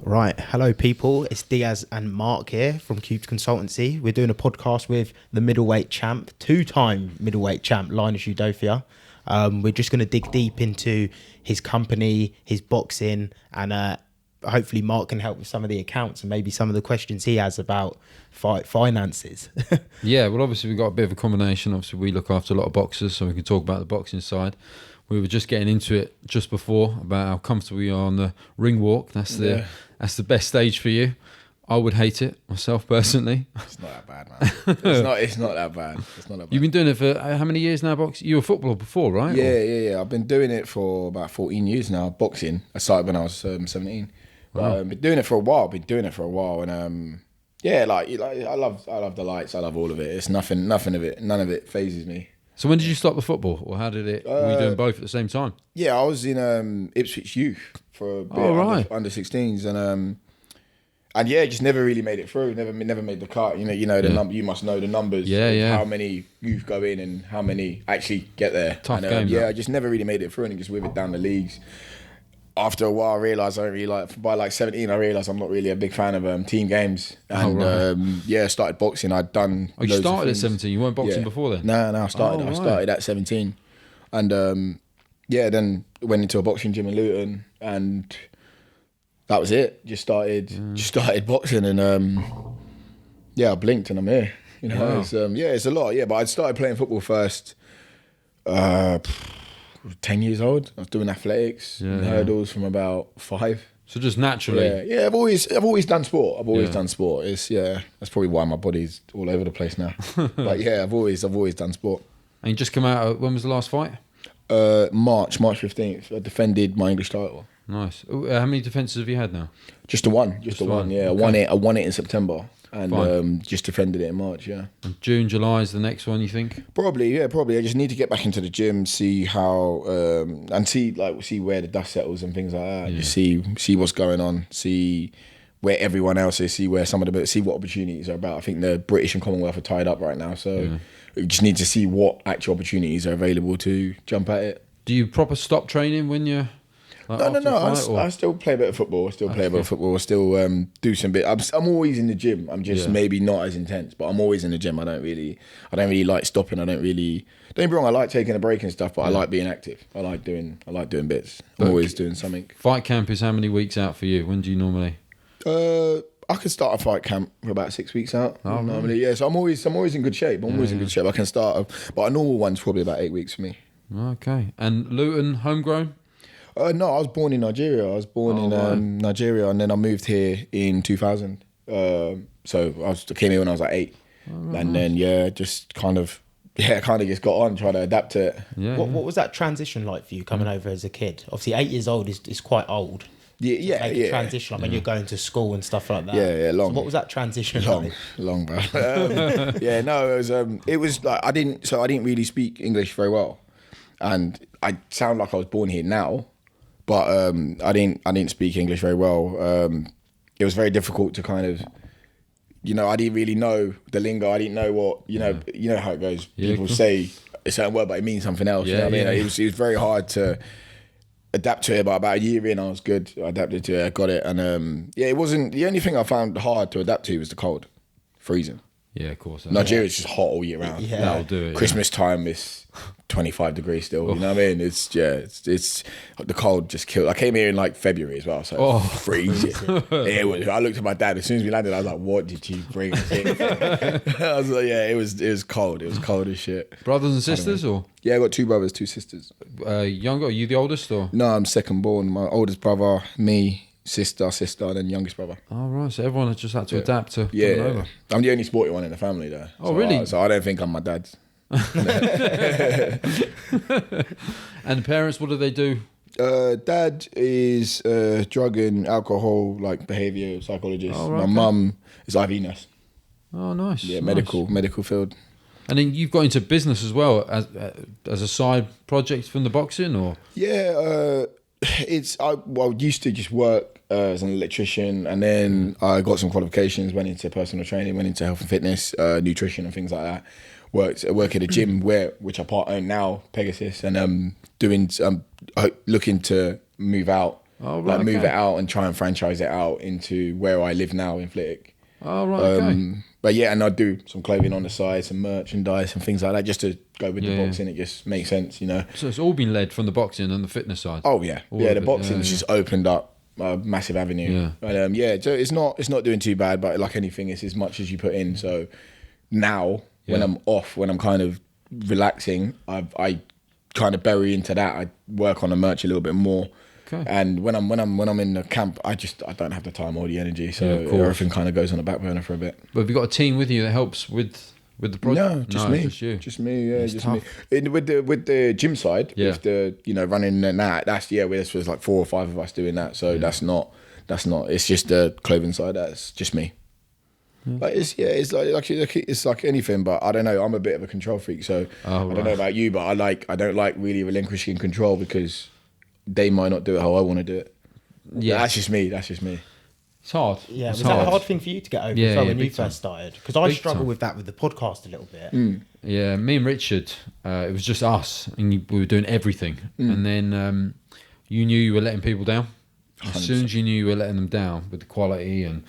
Right, hello people, it's Diaz and Mark here from Cubed Consultancy. We're doing a podcast with the middleweight champ, two-time middleweight champ, Linus Udofia. We're just going to dig deep into his company, his boxing, and hopefully Mark can help with some of the accounts and maybe some of the questions he has about finances. Yeah, well, obviously we've got a bit of a combination. Obviously we look after a lot of boxers, so we can talk about the boxing side. We were just getting into it just before about how comfortable we are on the ring walk. That's the best stage for you. I would hate it myself personally. It's not that bad, man. It's not that bad. It's not that bad. You've been doing it for how many years now, boxing? You were a footballer before, right? Yeah. I've been doing it for about 14 years now, boxing. I started when I was 17. But I've been doing it for a while. And I love the lights. I love all of it. It's none of it phases me. So when did you stop the football, or how did it? Were you doing both at the same time? Yeah, I was in Ipswich Youth for a bit, under 16s, and yeah, just never really made it through. Never made the cut. You know the number. You must know the numbers. Yeah. How many youth go in and how many actually get there. Tough game. Yeah, I just never really made it through, and just withered down the leagues. After a while, I realised I don't really like. By like 17, I realised I'm not really a big fan of team games, and started boxing. I'd done. Oh, you started at 17. You weren't boxing before then. No, I started. I started at 17, and then went into a boxing gym in Luton, and that was it. Just started boxing, and I blinked and I'm here. Wow. It's a lot. Yeah, but I started playing football first. 10 years old. I was doing athletics and hurdles from about 5. So just naturally. Yeah. I've always done sport. Done sport. That's probably why my body's all over the place now. But yeah, I've always done sport. And you just come out. When was the last fight? March 15th. I defended my English title. Nice. How many defences have you had now? Just the one. Yeah, Okay. I won it in September. And just defended it in March, yeah. And June, July is the next one, you think? Probably. I just need to get back into the gym, see how, and see where the dust settles and things like that. Yeah. Just see what's going on, see where everyone else is, see where see what opportunities are about. I think the British and Commonwealth are tied up right now, so we just need to see what actual opportunities are available to jump at it. Do you proper stop training when you're... No. I still play a bit of football. I still do some bit. I'm always in the gym. I'm just maybe not as intense, but I'm always in the gym. I don't really like stopping. Don't get me wrong. I like taking a break and stuff, but I like being active. I like doing bits. I'm always doing something. Fight camp is how many weeks out for you? When do you normally? I can start a fight camp for about 6 weeks out. Normally, yeah. So I'm always in good shape. In good shape. I can start, but a normal one's probably about 8 weeks for me. Okay. And Luton, homegrown? No, I was born in Nigeria. Nigeria, and then I moved here in 2000. So I came here when I was like 8, and then just kind of just got on trying to adapt to it. Yeah. What was that transition like for you coming over as a kid? Obviously, 8 years old is quite old. Yeah. Transition when you're going to school and stuff like that. Yeah, long. So what was that transition like? Long, bro. It was like I didn't really speak English very well, and I sound like I was born here now. But I didn't speak English very well. It was very difficult to kind of, I didn't really know the lingo. I didn't know what, you know how it goes. People say a certain word, but it means something else. Yeah, It was very hard to adapt to it. But about a year in, I was good. I adapted to it. I got it. And it wasn't, the only thing I found hard to adapt to was the cold, freezing. Yeah, of course. Nigeria's just hot all year round. Yeah. That'll do it. Christmas time is 25 degrees still. You know what I mean? It's the cold just killed. I came here in like February as well, so freezing. I looked at my dad as soon as we landed. I was like, "What did you bring us here?" I was like, "Yeah, it was cold. It was cold as shit." Brothers and sisters, or? Yeah, I got 2 brothers, 2 sisters. Younger? Are you the oldest, or? No, I'm second born. My oldest brother, me. Sister, and then youngest brother. Oh, right. So everyone has just had to adapt to coming over. I'm the only sporty one in the family, though. Oh, really? So I don't think I'm my dad's. And parents, what do they do? Dad is drug and alcohol, like behaviour psychologist. Oh, right, my mum is IV nurse. Oh, nice. Yeah, nice. medical field. And then you've got into business as well as a side project from the boxing, or? Yeah, I used to just work as an electrician, and then I got some qualifications, went into personal training, went into health and fitness, nutrition and things like that. Work at a gym which I part own now, Pegasus, and looking to move out Oh, right, like move okay. it out and try and franchise it out into where I live now in Flitwick. Oh, right, okay. But yeah, and I do some clothing on the side, some merchandise and things like that, just to go with the Yeah. boxing. It just makes sense, you know. So it's all been led from the boxing and the fitness side. Oh yeah, All yeah. of The it, boxing's just opened up a massive avenue. Yeah. But so it's not doing too bad. But like anything, it's as much as you put in. So now when Yeah. I'm off, when I'm kind of relaxing, I kind of bury into that. I work on the merch a little bit more. Okay. And when I'm in the camp, I don't have the time or the energy, so Yeah, of course. everything kind of goes on the back burner for a bit. But have you got a team with you that helps with the project? No, just me. Just you. Just me. Yeah, It's just tough. me. With the gym side, Yeah. with the running and that. This was like 4 or 5 of us doing that. So that's not. It's just the clothing side. That's just me. But it's like anything. But I don't know. I'm a bit of a control freak, so I don't know about you, but I don't like really relinquishing control because they might not do it how I want to do it. Yeah. That's just me. It's hard. Yeah, It's was that a hard thing for you to get over as well when you big time. first started? Because I Big struggle time. with that with the podcast a little bit. Yeah, me and Richard, it was just us, and we were doing everything. And then you knew you were letting people down. As soon as you knew you were letting them down with the quality and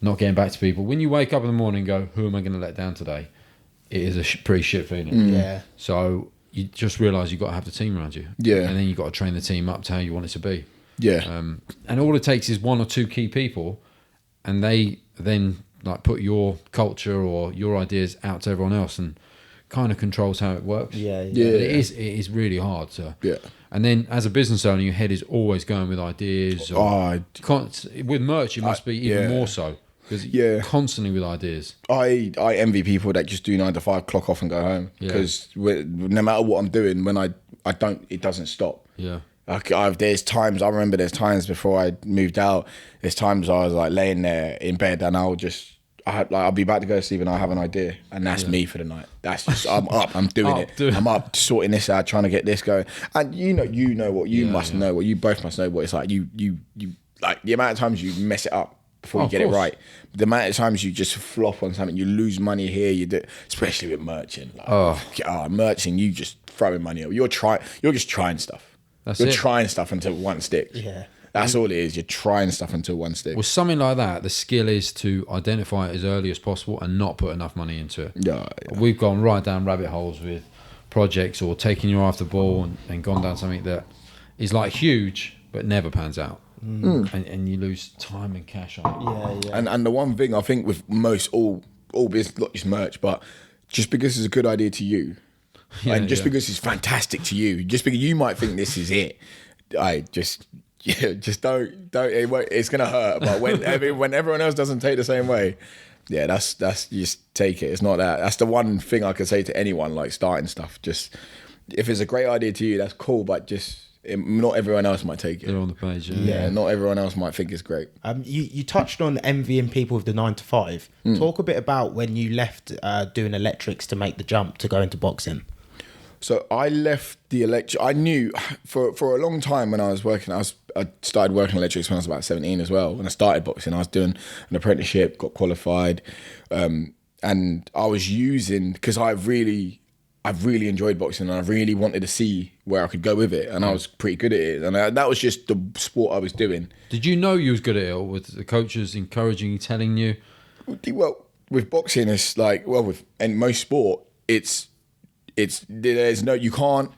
not getting back to people, when you wake up in the morning and go, who am I going to let down today? It is a pretty shit feeling. Yeah. So you just realise you've got to have the team around you. Yeah. And then you've got to train the team up to how you want it to be. Yeah. And all it takes is 1 or 2 key people, and they then like put your culture or your ideas out to everyone else, and kind of controls how it works. Yeah. Yeah. But it is really hard to. Yeah. And then as a business owner, your head is always going with ideas. With merch, it must be even more so because you're constantly with ideas. I envy people that just do 9 to 5, clock off and go home. Because no matter what I'm doing, when it doesn't stop. Yeah. There's times before I moved out. There's times I was like laying there in bed and I'll be about to go to sleep and I have an idea, and that's me for the night. That's just I'm up. I'm doing it. I'm up sorting this out, trying to get this going. And you know what you must know. What you both must know. What it's like. You like the amount of times you mess it up before you get it right. The amount of times you just flop on something, you lose money here. You do, especially with merchant. Merchant, you just throwing money over. You're just trying stuff. You're trying stuff until one sticks. Yeah. That's all it is. You're trying stuff until one sticks. With something like that, the skill is to identify it as early as possible and not put enough money into it. Yeah. We've gone right down rabbit holes with projects or taking your after ball and gone down something that is like huge but never pans out. And you lose time and cash on it. Yeah. And the one thing I think with most all business, not just merch, but just because it's a good idea to you, and just because it's fantastic to you, just because you might think this is it, just don't. It's gonna hurt. But when everyone else doesn't take the same way, that's you just take it. It's not that. That's the one thing I could say to anyone like starting stuff. Just if it's a great idea to you, that's cool. But not everyone else might take it. They're on the page. Yeah, not everyone else might think it's great. You touched on envying people with the 9 to 5. Talk a bit about when you left doing electrics to make the jump to go into boxing. So I left the electric. I knew for a long time when I was working. I started working electrics when I was about 17 as well. When I started boxing, I was doing an apprenticeship, got qualified, and I was using because I've really enjoyed boxing and I really wanted to see where I could go with it, and I was pretty good at it, and that was just the sport I was doing. Did you know you was good at it, or was the coaches encouraging you, telling you? Well, with boxing, it's like and most sport, there's no, you can't.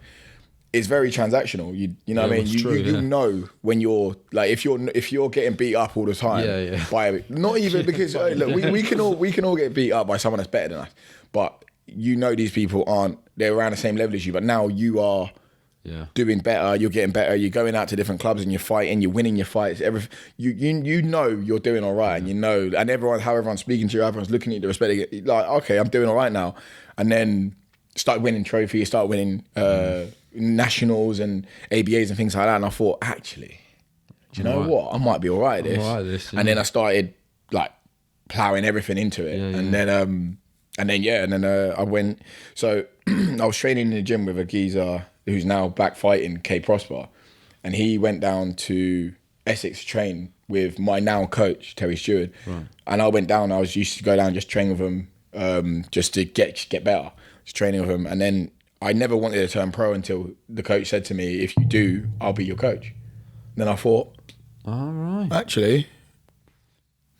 It's very transactional. You know what I mean. You know when you're like if you're getting beat up all the time. By not even because look, we can all get beat up by someone that's better than us, but you know these people they're around the same level as you, but now you are doing better. You're getting better. You're going out to different clubs and you're fighting. You're winning your fights. You know you're doing all right, and you know, and how everyone's speaking to you, everyone's looking at you, respecting it. Like, okay, I'm doing all right now, and then start winning trophies, start winning nationals and ABAs and things like that. And I thought, actually, do you know what? I might be all right at this. And then I started like plowing everything into it. And then I went. So I was training in the gym with a geezer who's now back fighting, K Prosper, and he went down to Essex to train with my now coach Terry Stewart. Right. And I went down. I was used to go down just train with him, just to get better. Just training with him, and then I never wanted to turn pro until the coach said to me, "If you do, I'll be your coach." Then I thought, All right. Actually,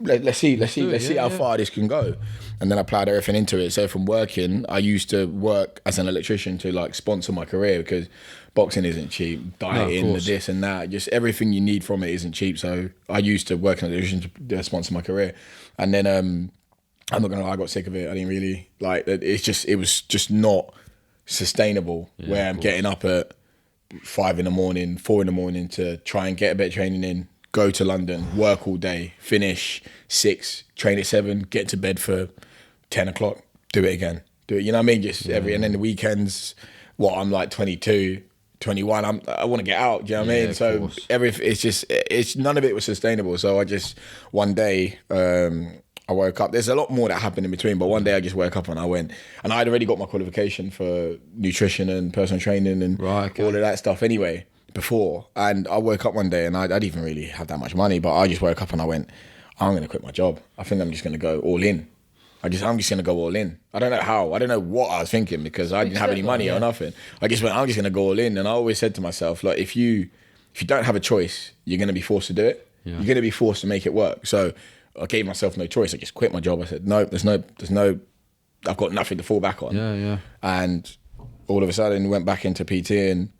let's see how far this can go. And then I plowed everything into it. So from working, I used to work as an electrician to like sponsor my career, because boxing isn't cheap. Dieting, this and that, just everything you need from it isn't cheap. So I used to work as an electrician to sponsor my career. And then I'm not gonna lie, I got sick of it. I didn't really like it. It was just not sustainable. Where I'm getting up at 5 in the morning, 4 in the morning to try and get a bit of training in, go to London, work all day, finish 6, train at 7, get to bed for 10 o'clock, do it again. Do it, you know what I mean? Just and then the weekends, I'm like 22, 21, I want to get out, do you know what I mean? So it's none of it was sustainable. So I just, one day, I woke up. There's a lot more that happened in between, but one day I just woke up and I went, and I'd already got my qualification for nutrition and personal training and all of that stuff anyway before. And I woke up one day and I didn't even really have that much money, but I just woke up and I went, I'm going to quit my job. I think I'm just going to go all in. I'm just going to go all in. I don't know how. I don't know what I was thinking, because I didn't have any money or nothing. I just went, I'm just going to go all in. And I always said to myself, like, if you don't have a choice, you're going to be forced to do it. Yeah. You're going to be forced to make it work. So I gave myself no choice. I just quit my job. I said, no, there's no, I've got nothing to fall back on. Yeah. And all of a sudden went back into PT and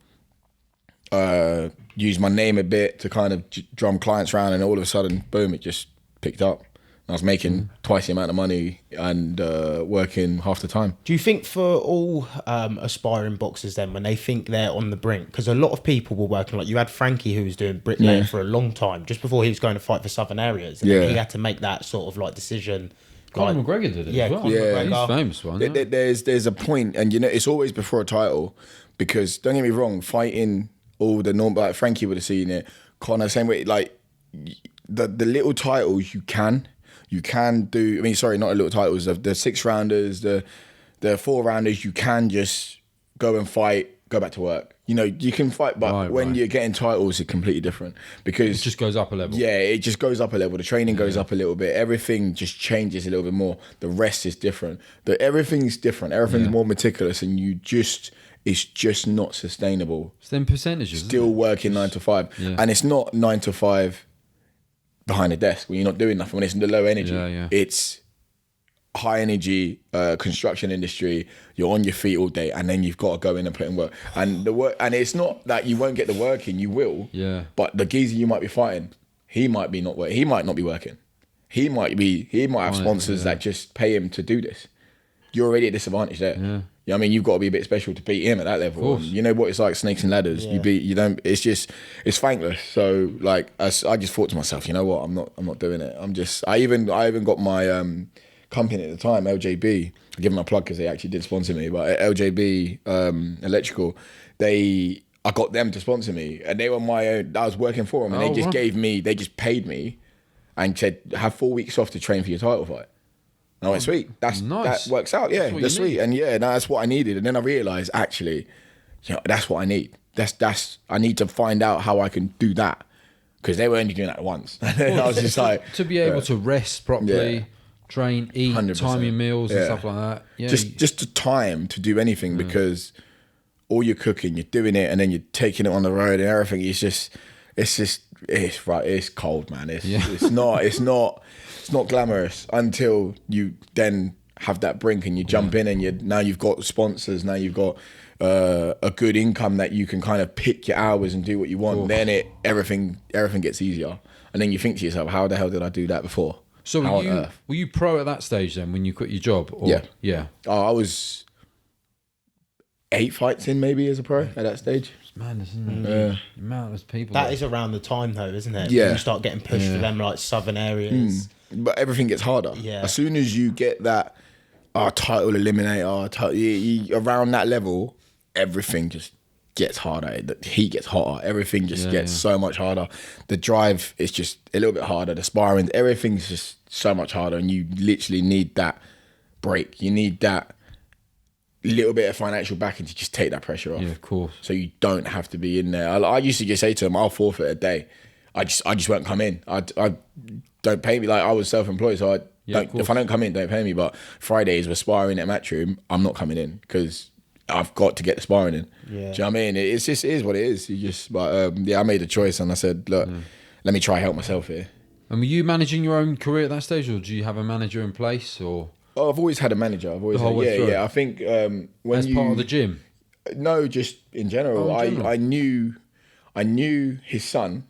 used my name a bit to kind of drum clients around, and all of a sudden, boom, it just picked up. I was making twice the amount of money and working half the time. Do you think for all aspiring boxers then, when they think they're on the brink, because a lot of people were working, like you had Frankie who was doing bricklaying for a long time, just before he was going to fight for Southern Areas, and then he had to make that sort of like decision. Conor McGregor did it as well. Conor McGregor. He's famous one. There's a point, and it's always before a title, because don't get me wrong, fighting all the normal, like Frankie would have seen it, Conor, same way, like the little titles you can do. I mean, sorry, not the little titles. The 6 rounders, the 4 rounders. You can just go and fight, go back to work. You can fight, but when you're getting titles, it's completely different, because it just goes up a level. Yeah, it just goes up a level. The training goes up a little bit. Everything just changes a little bit more. The rest is different. Everything's different. Everything's more meticulous, and it's just not sustainable. It's them percentages. Still working 9 to 5, and it's not 9 to 5. Behind a desk when you're not doing nothing, when it's in the low energy. It's high energy construction industry. You're on your feet all day, and then you've got to go in and put in work. And the work, and it's not that you won't get the work in, you will. Yeah. But the geezer you might be fighting, he might not be working. He might have sponsors that just pay him to do this. You're already at a disadvantage there. Yeah. You know what I mean? You've got to be a bit special to beat him at that level. You know what it's like, snakes and ladders. It's thankless. So like, I just thought to myself, you know what? I'm not doing it. I even got my company at the time, LJB. I give them a plug because they actually did sponsor me. But LJB Electrical, I got them to sponsor me, and they were my own. I was working for them, and they just paid me, and said, have 4 weeks off to train for your title fight. And I went, sweet. That's nice. That works out. Yeah, that's sweet. And that's what I needed. And then I realized, actually, that's what I need. I need to find out how I can do that, because they were only doing that once. And I was just like, to be able to rest properly, train, eat, 100%. Time your meals and stuff like that. Yeah, just the time to do anything, because all you're cooking, you're doing it, and then you're taking it on the road and everything. It's cold, man. It's not glamorous until you then have that brink and you jump in, and now you've got sponsors, now you've got a good income that you can kind of pick your hours and do what you want. Then everything gets easier, and then you think to yourself, how the hell did I do that before? So were you pro at that stage then when you quit your job? Or? Yeah. I was 8 fights in maybe as a pro at that stage. It's madness, isn't it? The amount of people. That is around the time though, isn't it? Yeah. When you start getting pushed for them like Southern Areas. But everything gets harder. Yeah. As soon as you get that title eliminator, around that level, everything just gets harder. The heat gets hotter. Everything just gets so much harder. The drive is just a little bit harder. The sparring, everything's just so much harder, and you literally need that break. You need that little bit of financial backing to just take that pressure off. Yeah, of course. So you don't have to be in there. I used to just say to them, I'll forfeit a day. I just won't come in. I don't pay me. Like, I was self-employed, so if I don't come in, don't pay me. But Fridays we're sparring at Matchroom, I'm not coming in because I've got to get the sparring in. Yeah. Do you know what I mean? It is what it is. I made a choice, and I said, look, let me try help myself here. And were you managing your own career at that stage, or do you have a manager in place, or? Oh, I've always had a manager. I've always yeah. I think when as part of the gym. No, just in general. I knew his son.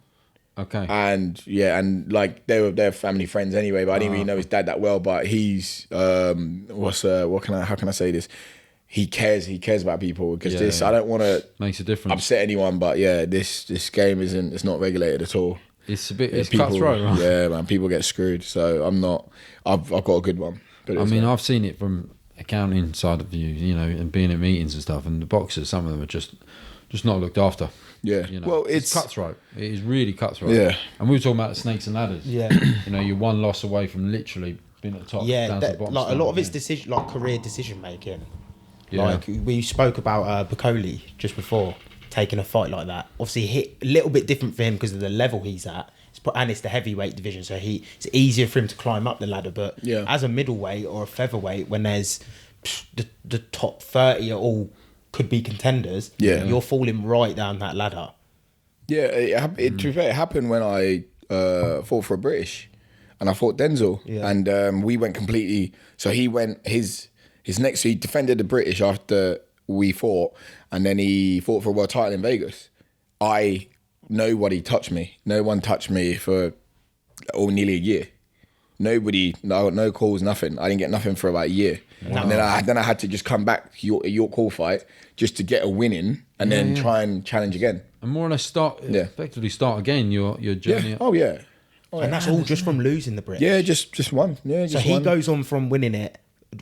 Okay. And like they're family friends anyway, but I didn't really know his dad that well. But he's how can I say this? He cares about people, because I don't want to makes a difference, upset anyone. But this game it's not regulated at all. It's a bit cutthroat, right? Yeah, man, people get screwed. So I've got a good one. I mean, I've seen it from accounting side of view, you know, and being at meetings and stuff. And the boxers, some of them are just not looked after. Yeah, you know? Well, it's cutthroat. It is really cutthroat. Yeah, and we were talking about the snakes and ladders. Yeah, you know, you're one loss away from literally being at the top. Yeah, down to the bottom. like a lot of it's decision, like career decision making. Yeah. Like we spoke about Bacoli just before taking a fight like that. Obviously, hit a little bit different for him because of the level he's at. And it's the heavyweight division, so it's easier for him to climb up the ladder. But as a middleweight or a featherweight, when there's the top 30 are all could be contenders, you're falling right down that ladder. Yeah, to be fair, it happened when I fought for a British, and I fought Denzel, and we went completely. So he went his next. So he defended the British after we fought, and then he fought for a world title in Vegas. Nobody touched me. No one touched me for nearly a year. Nobody, no calls, nothing. I didn't get nothing for about a year. Wow. And then I had to just come back to York Hall fight just to get a win in, and then try and challenge again. And more or less effectively start again your journey. Yeah. Oh yeah. And that's all just from losing the British. Yeah, just one. Yeah, just so he one. goes on from winning it,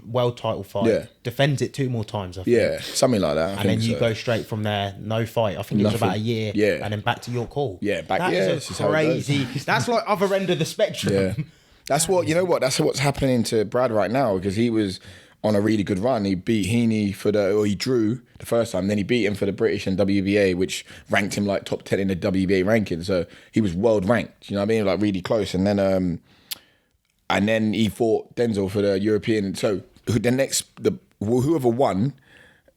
world title fight, defends it 2 more times, I think. Yeah, something like that. And then you go straight from there, no fight. I think it was about a year, and then back to York Hall. Yeah, back. That is crazy. That's like other end of the spectrum. Yeah, that's what you know. That's what's happening to Brad right now, because he was on a really good run. He beat Heaney he drew the first time, then he beat him for the British and WBA, which ranked him like top 10 in the WBA ranking. So he was world ranked. You know what I mean? Like really close. And then he fought Denzel for the European. So whoever won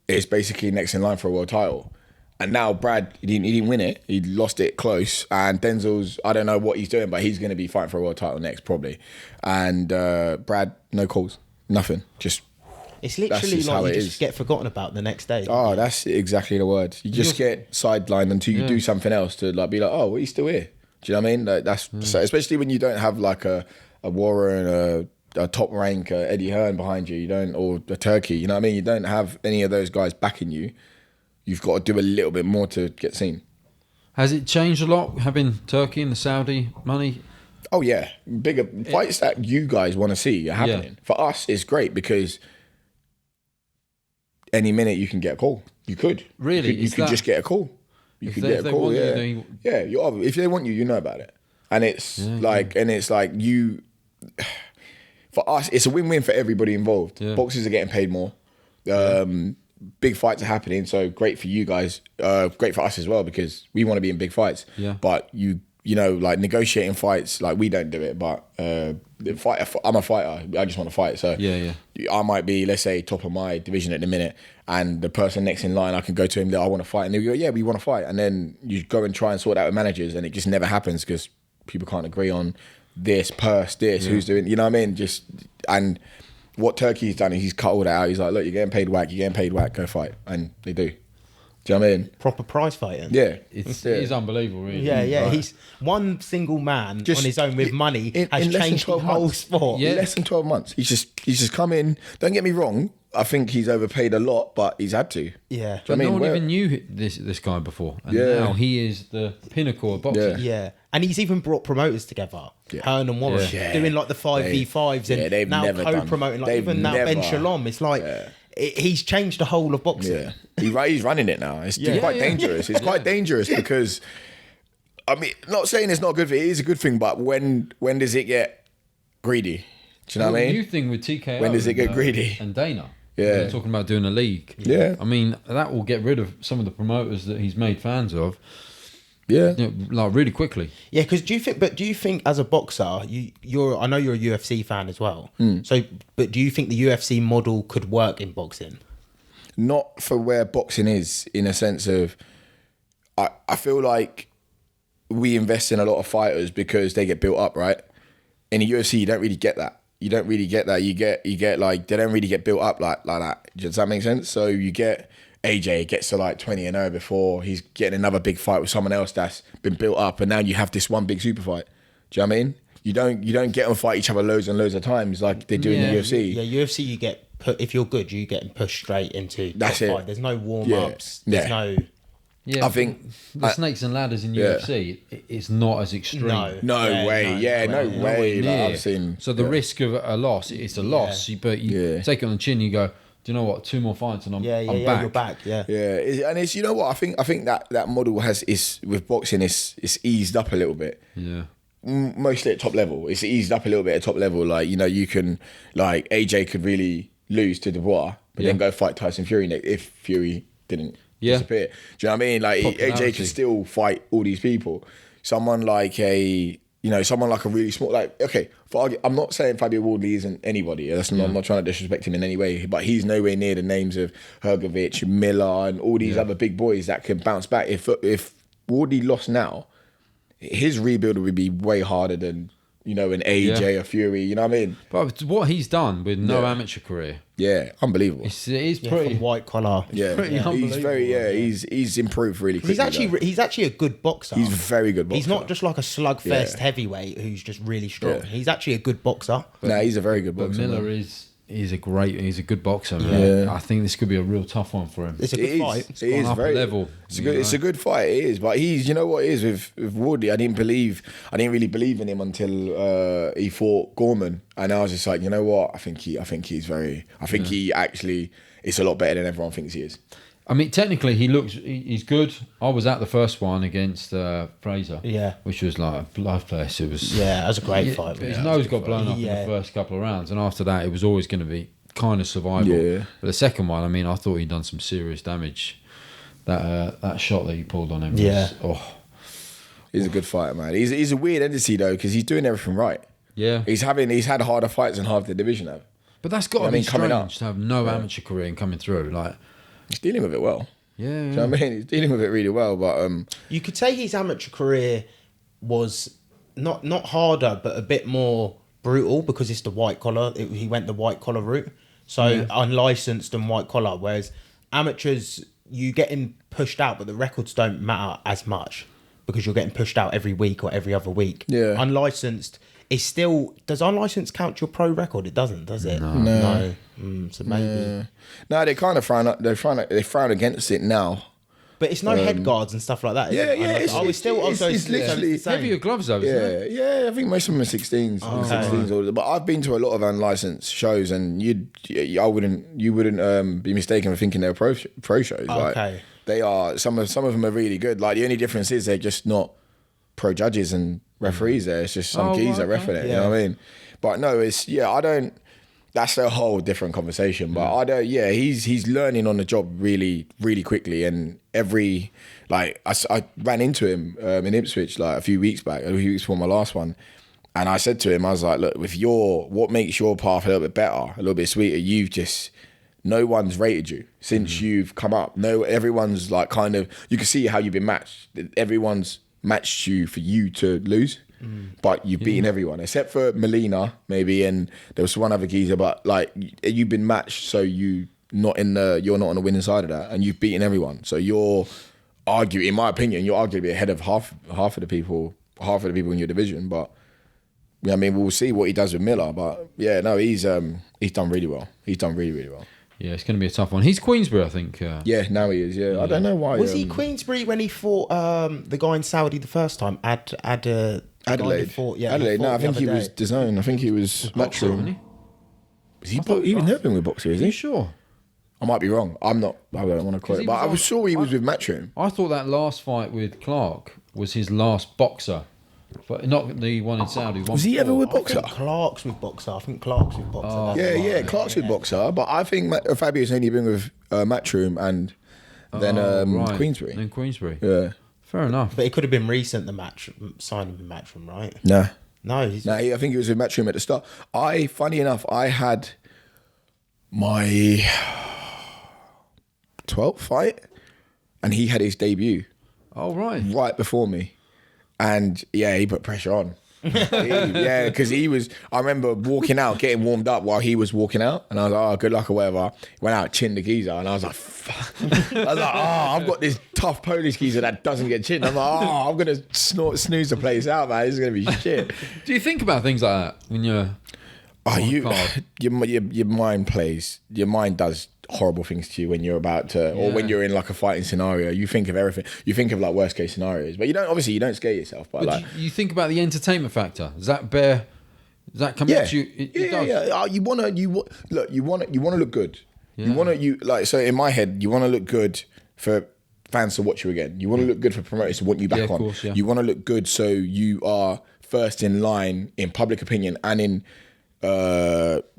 is basically next in line for a world title. And now Brad, he didn't win it. He lost it close. And Denzel's, I don't know what he's doing, but he's going to be fighting for a world title next probably. And Brad, no calls, nothing. It's literally like you just get forgotten about the next day. Oh, that's exactly the word. You just get sidelined until you do something else to like be like, oh, well, he's still here. Do you know what I mean? Like so, especially when you don't have like a Warren, a top rank Eddie Hearn behind you, or a Turkey. You know what I mean? You don't have any of those guys backing you. You've got to do a little bit more to get seen. Has it changed a lot having Turkey and the Saudi money? Oh yeah, bigger fights that you guys want to see are happening. Yeah. For us, it's great because any minute you can get a call. You could really, you could just get a call. You could get a call. Yeah, if they want you, you know about it. And it's you. For us, it's a win-win for everybody involved. Yeah. Boxers are getting paid more. Big fights are happening, so great for you guys. Great for us as well, because we want to be in big fights. Yeah. But you know, like negotiating fights, like we don't do it. But I'm a fighter. I just want to fight. So I might be, let's say, top of my division at the minute, and the person next in line, I can go to him. I want to fight, and they go, yeah, we want to fight. And then you go and try and sort out with managers, and it just never happens because people can't agree on this, who's doing, you know what I mean? And what Turkey's done is he's cut all that out. He's like, look, you're getting paid whack, go fight. And they do. Do you know what I mean? Proper prize fighting. Yeah. It is unbelievable, really. Yeah. Right. He's one single man on his own with money has changed the whole sport. In less than 12 months. He's just come in. Don't get me wrong. I think he's overpaid a lot, but he's had to. Yeah. But no one even knew this guy before. And now he is the pinnacle of boxing. Yeah. And he's even brought promoters together. Yeah. Hearn and Warren. Yeah. Doing like the 5v5s and now co-promoting. Like even now Ben Shalom. It's like he's changed the whole of boxing. Yeah. He's running it now. It's quite dangerous. It's quite dangerous because, I mean, not saying it's not good for it is a good thing, but when does it get greedy? Do you know what I mean? The new thing with TKO. When does it get greedy? And Dana. Yeah. They're talking about doing a league. Yeah. I mean, that will get rid of some of the promoters that he's made fans of. Yeah. You know, like really quickly. Yeah, because do you think as a boxer, I know you're a UFC fan as well. So, but do you think the UFC model could work in boxing? Not for where boxing is, in a sense of, I feel like we invest in a lot of fighters because they get built up, right? In the UFC, you don't really get that. You don't really get that. You get like, they don't really get built up like that. Does that make sense? So you get AJ gets to like 20-0 before he's getting another big fight with someone else that's been built up, and now you have this one big super fight. Do you know what I mean? You don't get them fight each other loads and loads of times like they do in the UFC. Yeah, UFC you get if you're good, you get pushed straight into that's top it. fight. There's no warm ups. There's no. Yeah, I think the snakes and ladders in UFC, it's not as extreme. No way. No way. Like, I've seen. So the risk of a loss, it's a loss, but you take it on the chin. You go, do you know what? 2 more fights and I'm back. You're back. Yeah. And it's, you know what, I think that model is with boxing it's eased up a little bit. Yeah. Mostly at top level. It's eased up a little bit at top level. Like, you know, you can, like, AJ could really lose to Dubois, but then go fight Tyson Fury if Fury didn't disappear. Do you know what I mean? Like, AJ could still fight all these people. Someone like a really small, like, okay, I'm not saying Fabio Wardley isn't anybody. I'm not trying to disrespect him in any way, but he's nowhere near the names of Hrgovic, Miller, and all these other big boys that can bounce back. If Wardley lost now, his rebuild would be way harder than, you know, an AJ or Fury, you know what I mean? But what he's done with no amateur career, unbelievable. It's pretty white collar. Pretty he's improved really quickly. He's actually a good boxer. He's a very good boxer. He's not just like a slugfest heavyweight who's just really strong. He's actually a good boxer. He's a very good boxer. But Miller he's a good boxer, man. I think this could be a real tough one for him. It's a good fight. It's gone up a level. It's a good fight. It is, but he's, you know what it is with Wardley. I didn't really believe in him until he fought Gorman, and I was just like, you know what? I think he actually is a lot better than everyone thinks he is. I mean, technically, he's good. I was at the first one against Fraser, which was like a bloodfest. It was that was a great fight. His nose got blown up in the first couple of rounds, and after that, it was always going to be kind of survival. Yeah. But the second one, I mean, I thought he'd done some serious damage. That shot that he pulled on him. He's a good fighter, man. He's a weird entity though, because he's doing everything right. Yeah, he's had harder fights than half the division have. But that's got to be strange to have no amateur career and coming through like. He's dealing with it well. Yeah. Do you know what I mean? He's dealing with it really well. But you could say his amateur career was not harder, but a bit more brutal because it's the white collar. He went the white collar route. So unlicensed and white collar. Whereas amateurs, you getting pushed out, but the records don't matter as much because you're getting pushed out every week or every other week. Yeah. Unlicensed is still. Does unlicensed count your pro record? It doesn't, does it? No. So maybe. No, they kind of frown against it now. But it's no head guards and stuff like that. It's literally heavier gloves though. Isn't it? I think most of them are 16s. 16s, but I've been to a lot of unlicensed shows, and you wouldn't be mistaken for thinking they're pro shows. Like, they are. Some of them are really good. Like, the only difference is they're just not pro judges and referees. There, it's just some geezer refereeing it. You know what I mean? But no, I don't. That's a whole different conversation. But I don't. Yeah, he's learning on the job really, really quickly. And I ran into him in Ipswich like a few weeks before my last one, and I said to him, I was like, look, what makes your path a little bit better, a little bit sweeter? No one's rated you since you've come up. No, everyone's like kind of. You can see how you've been matched. Everyone's matched you for you to lose. But you've beaten everyone except for Molina, maybe, and there was one other geezer. But like, you've been matched, so you're not on the winning side of that, and you've beaten everyone. So you're in my opinion, you're arguably ahead of half of the people in your division. But yeah, I mean, we'll see what he does with Miller. But yeah, no, he's done really well. He's done really, really well. Yeah, it's going to be a tough one. He's Queensbury, I think. Yeah, now he is. Yeah, I don't know why. Was he Queensbury when he fought the guy in Saudi the first time? Adelaide. Adelaide. No, I think he was DAZN. I think he was Matchroom. He was never been with Boxer, is he? Are you sure? I might be wrong. I don't want to quote it, but I was sure he was with Matchroom. I thought that last fight with Clark was his last Boxer, but not the one in Saudi. Was he ever with Boxer? Clark's with Boxer. I think Clark's with Boxer. Clark's with Boxer, but I think Fabio's only been with Matchroom and then Queensbury. Then Queensbury. Yeah. Fair enough. But it could have been recent, the signing with Matchroom, right? No. I think he was with Matchroom at the start. Funny enough, I had my 12th fight, and he had his debut. Oh, right. Right before me. And yeah, he put pressure on. Because I remember walking out, getting warmed up while he was walking out, and I was like, oh, good luck or whatever. Went out, chinned the geezer, and I was like, fuck. I was like, oh, I've got this tough Polish geezer that doesn't get chinned. I'm like, oh, I'm going to snooze the place out, man. This is going to be shit. Do you think about things like that when you're your mind plays, your mind does horrible things to you when you're about to, or when you're in like a fighting scenario. You think of everything. You think of like worst case scenarios, but you don't scare yourself. But like, you think about the entertainment factor. Does that come up to you? It does. Yeah. You want to look good. Yeah. So in my head, you want to look good for fans to watch you again. You want to look good for promoters to want you back on. Course, yeah. You want to look good so you are first in line in public opinion and in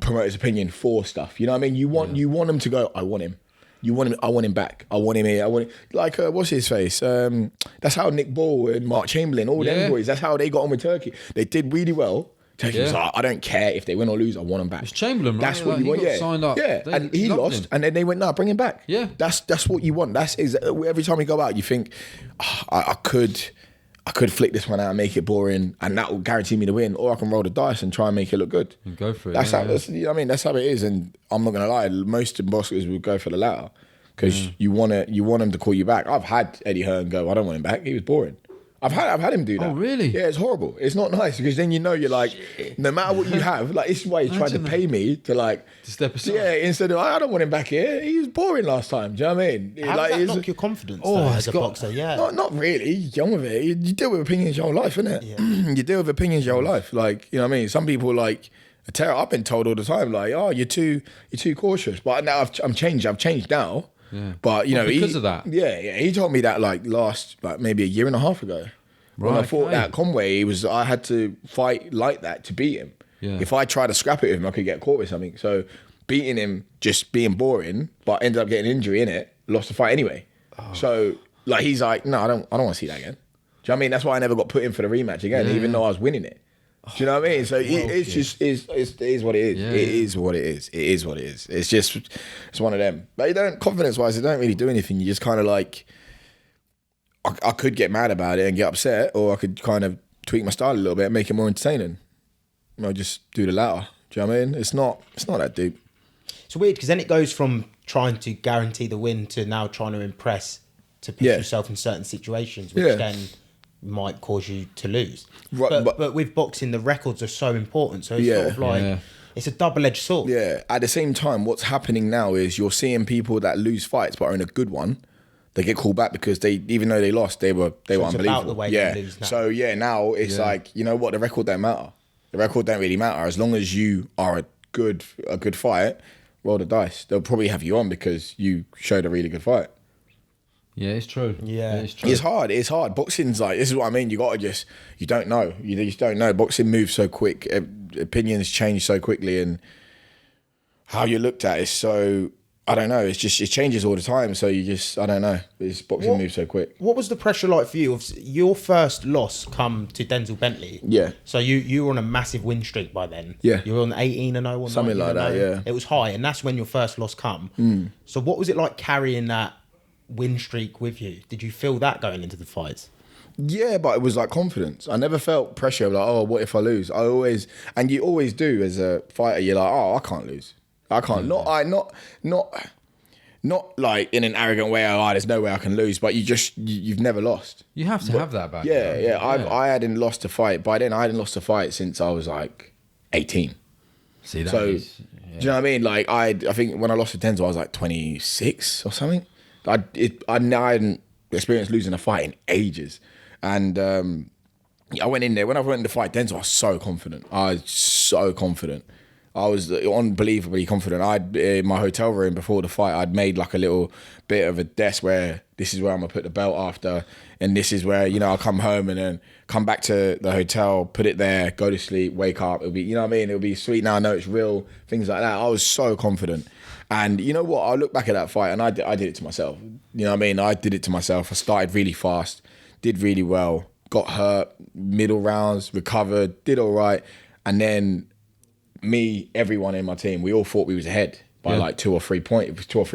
promoter's opinion for stuff. You know what I mean? You want them to go, I want him. I want him back. I want him here. I want him. Like, what's his face? That's how Nick Ball and Mark Chamberlain, all them boys, that's how they got on with Turkey. They did really well. Turkey was like, I don't care if they win or lose, I want him back. It's Chamberlain, right? That's what you want, yeah. Signed up. Yeah, and he lost, and then they went, no, bring him back. Yeah. That's what you want. Every time you go out, you think, I could flick this one out and make it boring, and that will guarantee me the win, or I can roll the dice and try and make it look good. And go for it. That's you know what I mean, that's how it is. And I'm not gonna lie, most boxers will go for the latter because you want him to call you back. I've had Eddie Hearn go, I don't want him back. He was boring. I've had him do that. Oh, really? Yeah, it's horrible. It's not nice because then you're like, no matter what you have, like this is why he tried to pay me to step aside. Yeah, instead of I don't want him back here. He was boring last time. Do you know what I mean? How does that knock your confidence as a boxer? Yeah, not really. You're young with it. You deal with opinions your whole life, innit? Yeah. You deal with opinions your whole life. Like, you know what I mean? Some people like are terrible. I've been told all the time, like, oh, you're too cautious. But now I'm changed. I've changed now. Yeah. But because of that. Yeah. He told me that maybe a year and a half ago. When I fought at Conway, I had to fight like that to beat him. Yeah. If I tried to scrap it with him, I could get caught with something. So beating him, just being boring, but ended up getting an injury in it, lost the fight anyway. Oh. So like he's like, no, I don't want to see that again. Do you know what I mean? That's why I never got put in for the rematch again, even though I was winning it. Do you know what I mean? So it is what it is. Yeah. It is what it is. It is what it is. It's one of them. But confidence-wise, they don't really do anything. You just kind of like, I could get mad about it and get upset, or I could kind of tweak my style a little bit and make it more entertaining. Just do the latter. Do you know what I mean? It's not that deep. It's weird because then it goes from trying to guarantee the win to now trying to impress, to put yourself in certain situations, which then might cause you to lose. Right, but with boxing, the records are so important. So it's sort of like, it's a double-edged sword. Yeah. At the same time, what's happening now is you're seeing people that lose fights but are in a good one. They get called back because even though they lost, they were unbelievable. About the way they lose now. So now it's like, you know what, the record don't matter. The record don't really matter as long as you are a good fight. Roll the dice. They'll probably have you on because you showed a really good fight. Yeah, it's true. Yeah, it's true. It's hard. Boxing's like, this is what I mean. You don't know. You just don't know. Boxing moves so quick. Opinions change so quickly, and how you're looked at is so. I don't know. It changes all the time. So I don't know. Boxing moves so quick. What was the pressure like for you? Your first loss come to Denzel Bentley. Yeah. So you were on a massive win streak by then. Yeah. You were on 18-0 or something like that. Yeah. It was high, and that's when your first loss come. So what was it like carrying that win streak with you? Did you feel that going into the fights? Yeah, but it was like confidence. I never felt pressure of like, oh, what if I lose? And you always do as a fighter. You're like, oh, I can't lose. I can't. Not like in an arrogant way. Oh, there's no way I can lose. But you've never lost. You have to have that back. Yeah. I hadn't lost a fight. By then, I hadn't lost a fight since I was like 18. See that? So, do you know what I mean? Like I think when I lost to Denzel, I was like 26 or something. I hadn't experienced losing a fight in ages, and I went in there. When I went in the fight, Denzel, I was so confident. I was unbelievably confident. In my hotel room before the fight, I'd made like a little bit of a desk where this is where I'm gonna put the belt after, and this is where, I'll come home and then come back to the hotel, put it there, go to sleep, wake up. It'll be, you know what I mean? It'll be sweet. Now I know it's real, things like that. I was so confident. And you know what? I look back at that fight and I did it to myself. You know what I mean? I did it to myself. I started really fast, did really well, got hurt, middle rounds, recovered, did all right. And then everyone in my team, we all thought we was ahead by like 2 or 3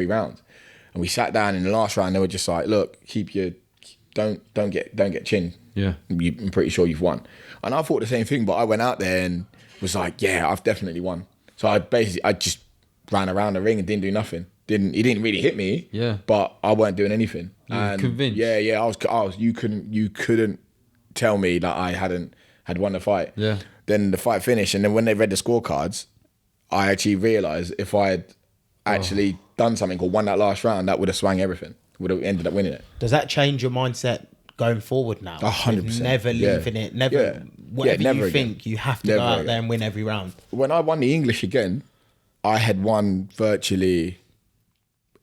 rounds. And we sat down in the last round, they were just like, look, don't get chinned. Yeah. I'm pretty sure you've won. And I thought the same thing, but I went out there and was like, yeah, I've definitely won. So I just ran around the ring and didn't do nothing. He didn't really hit me. Yeah. But I weren't doing anything. You were And convinced. Yeah. I was. You couldn't tell me that I had won the fight. Yeah. Then the fight finished, and then when they read the scorecards, I actually realised if I had actually done something or won that last round, that would have swung everything. Would have ended up winning it. Does that change your mindset going forward now? 100%. Never leaving it. Never. Whatever never you again. think, you have to Never go out again. there and win every round. When I won the English again, I had won virtually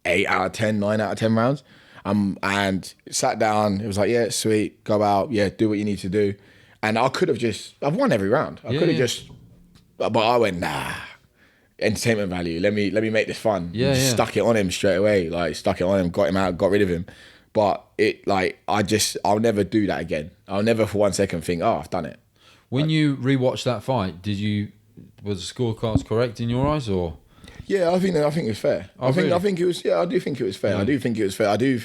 8 out of 10, 9 out of 10 rounds. And sat down, it was like, yeah, sweet, go out, yeah, do what you need to do. And I could have I've won every round. I could have but I went, nah, entertainment value, let me make this fun. Yeah, Just stuck it on him straight away, stuck it on him, got him out, got rid of him. But I'll never do that again. I'll never for 1 second think, oh, I've done it. When you rewatched that fight, was the scorecards correct in your eyes, or? Yeah, I think it was fair. I think it was. Yeah, I do think it was fair. Yeah. I do think it was fair. I do,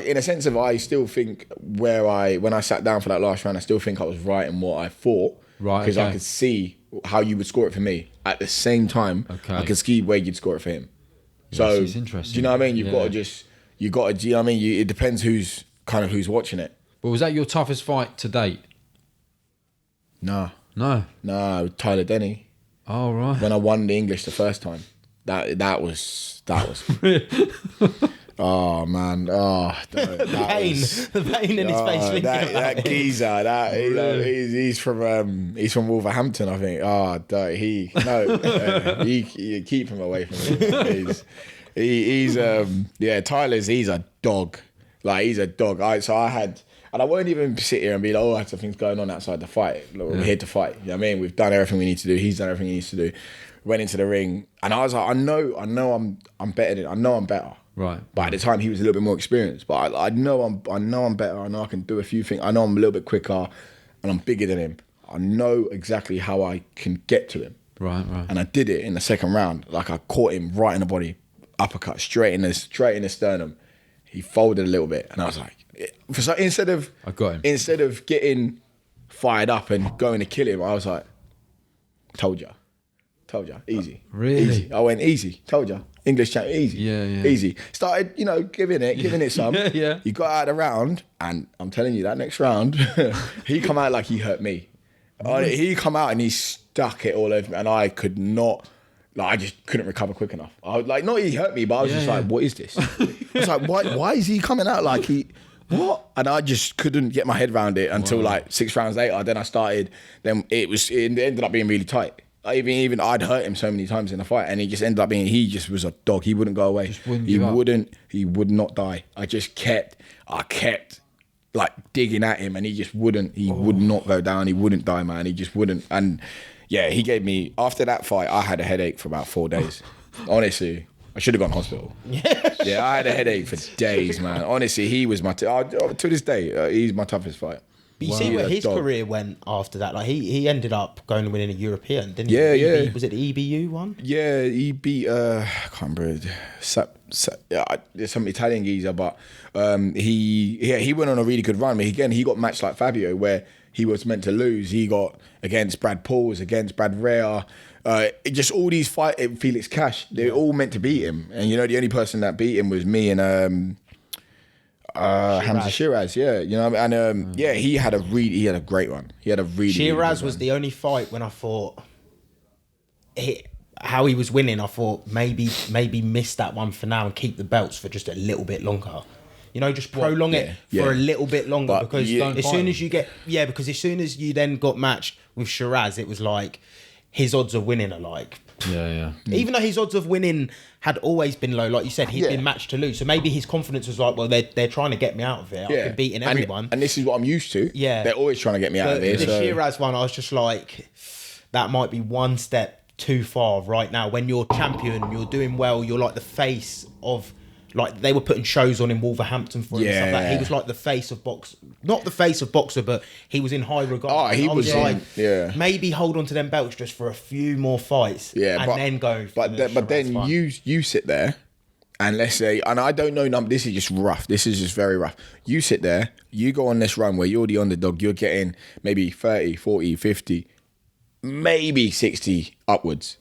in a sense of, I still think when I sat down for that last round, I still think I was right in what I thought. Right, because okay. I could see how you would score it for me. At the same time, Okay. I could see where you'd score it for him. So, it's interesting. do you know what I mean? You've got to do you know what I mean? It depends who's watching it. But was that your toughest fight to date? Nah, No. Tyler Denny. Oh, right. When I won the English the first time. That was. Oh man! Oh, The pain in his face. thinking about that it. geezer. He's from Wolverhampton, I think. You keep him away from me. Tyler's a dog. He's a dog. And I won't even sit here and be like, oh, I had some things going on outside the fight. Look, we're here to fight. You know what I mean? We've done everything we need to do. He's done everything he needs to do. Went into the ring, and I was like, I know I'm better. I know I'm better. Right. But at the time, he was a little bit more experienced. But I know I'm better. I know I can do a few things. I know I'm a little bit quicker, and I'm bigger than him. I know exactly how I can get to him. Right. And I did it in the second round. I caught him right in the body, uppercut straight in the sternum. He folded a little bit, and I was like, so instead of getting fired up and going to kill him, I was like, told you, easy. Really? Easy. I went easy. Told you. English champ, easy. Yeah. Easy. Started, giving it some. Yeah. You got out of the round, and I'm telling you, that next round, he come out like he hurt me. He come out and he stuck it all over me, and I could not. I just couldn't recover quick enough. I was like, not he hurt me, but I was just like, what is this? I was like, why is he coming out like what? And I just couldn't get my head around it until 6 rounds later. Then I started. Then it ended up being really tight. Even I'd hurt him so many times in the fight, and he just ended up being. He just was a dog. He wouldn't go away. He would not die. I kept digging at him, and he just wouldn't. He would not go down. He wouldn't die, man. He just wouldn't. And yeah, he gave me, after that fight, I had a headache for about 4 days. Honestly, I should have gone hospital. Yeah, I had a headache for days, man. Honestly, he was to this day, he's my toughest fight. But you see where his career went after that. He ended up going and winning a European, didn't he? Yeah. Was it the EBU one? Yeah, he beat, I can't remember, there's some Italian geezer, but he went on a really good run. But again, he got matched like Fabio, where he was meant to lose. He got against Brad Pauls, against Brad Rea. Just all these fights, Felix Cash, they were all meant to beat him. And the only person that beat him was me and Hamza Shiraz. Yeah, and he had a great run. He had a really Shiraz really was the only fight when I thought how he was winning. I thought maybe miss that one for now and keep the belts for just a little bit longer. Just prolong it for a little bit longer, but because as soon as you then got matched with Shiraz, it was like his odds of winning are like. Yeah. Even though his odds of winning had always been low, like you said, he'd been matched to lose. So maybe his confidence was like, well, they're trying to get me out of it. I've been beating everyone. And this is what I'm used to. Yeah. They're always trying to get me out of it. The Shiraz one, I was just like, that might be one step too far right now. When you're champion, you're doing well, you're like the face of... Like, they were putting shows on in Wolverhampton for him and stuff like that. He was like the face of box, not the face of boxer, but he was in high regard. Oh, he was like, maybe hold on to them belts just for a few more fights, then go. But then you sit there, And let's say, and I don't know, this is just rough. This is just very rough. You sit there, you go on this run where you're the underdog, you're getting maybe 30, 40, 50, maybe 60 upwards.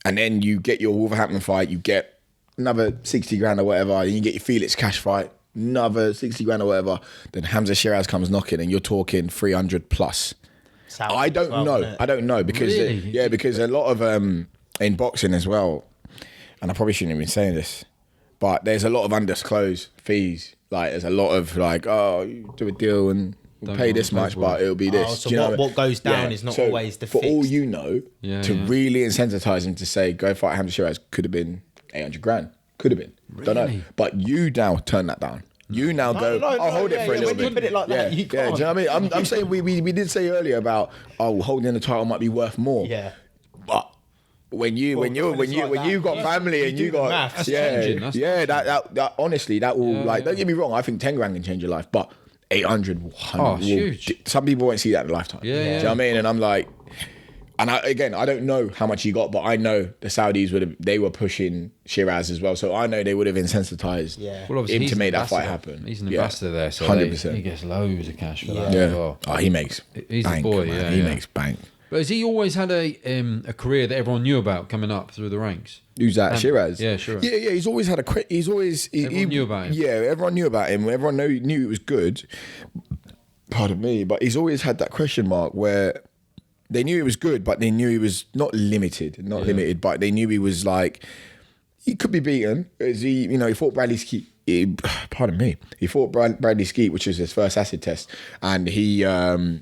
And then you get your Wolverhampton fight, you get another 60 grand or whatever, and you get your Felix Cash fight, another 60 grand or whatever. Then Hamza Shiraz comes knocking and you're talking 300 plus. I don't know. I don't know because, Really? Because a lot of, in boxing as well, and I probably shouldn't have been saying this, but there's a lot of undisclosed fees. Like, there's a lot of like, oh, you do a deal and we'll pay this much, but it'll be this. So do you know what goes down is not always the for fixed. all you know, really incentivize him to say, go fight Hamza Shiraz could have been 800 grand. Could have been. Really? Don't know. But you now turn that down. You now I'll hold it for a little bit. Put it like that, you do you know what I mean? I'm saying we did say earlier about holding the title might be worth more. Yeah. But when you got family and you got That's changing. That's that honestly that will don't get me wrong, I think 10 grand can change your life, but 800 100 huge. Some people won't see that in a lifetime. Yeah. Do you know what I mean? And I'm like, and I don't know how much he got, but I know the Saudis they were pushing Shiraz as well, so I know they would have insensitized him to make that fight happen. He's an ambassador there, so 100%. he gets loads of cash for that Yeah. as well. Oh, he makes He's bank, a boy, man. yeah. He makes bank. But has he always had a career that everyone knew about coming up through the ranks? Who's that? Shiraz? Yeah, Shiraz. Yeah. He's always had Everyone knew about him. Yeah, everyone knew about him. Everyone knew he was good. Pardon me, but he's always had that question mark where they knew he was good, but they knew he was not limited, but they knew he was like, he could be beaten. He fought Bradley Skeet. Pardon me. He fought Bradley Skeet, which was his first acid test, and Bradley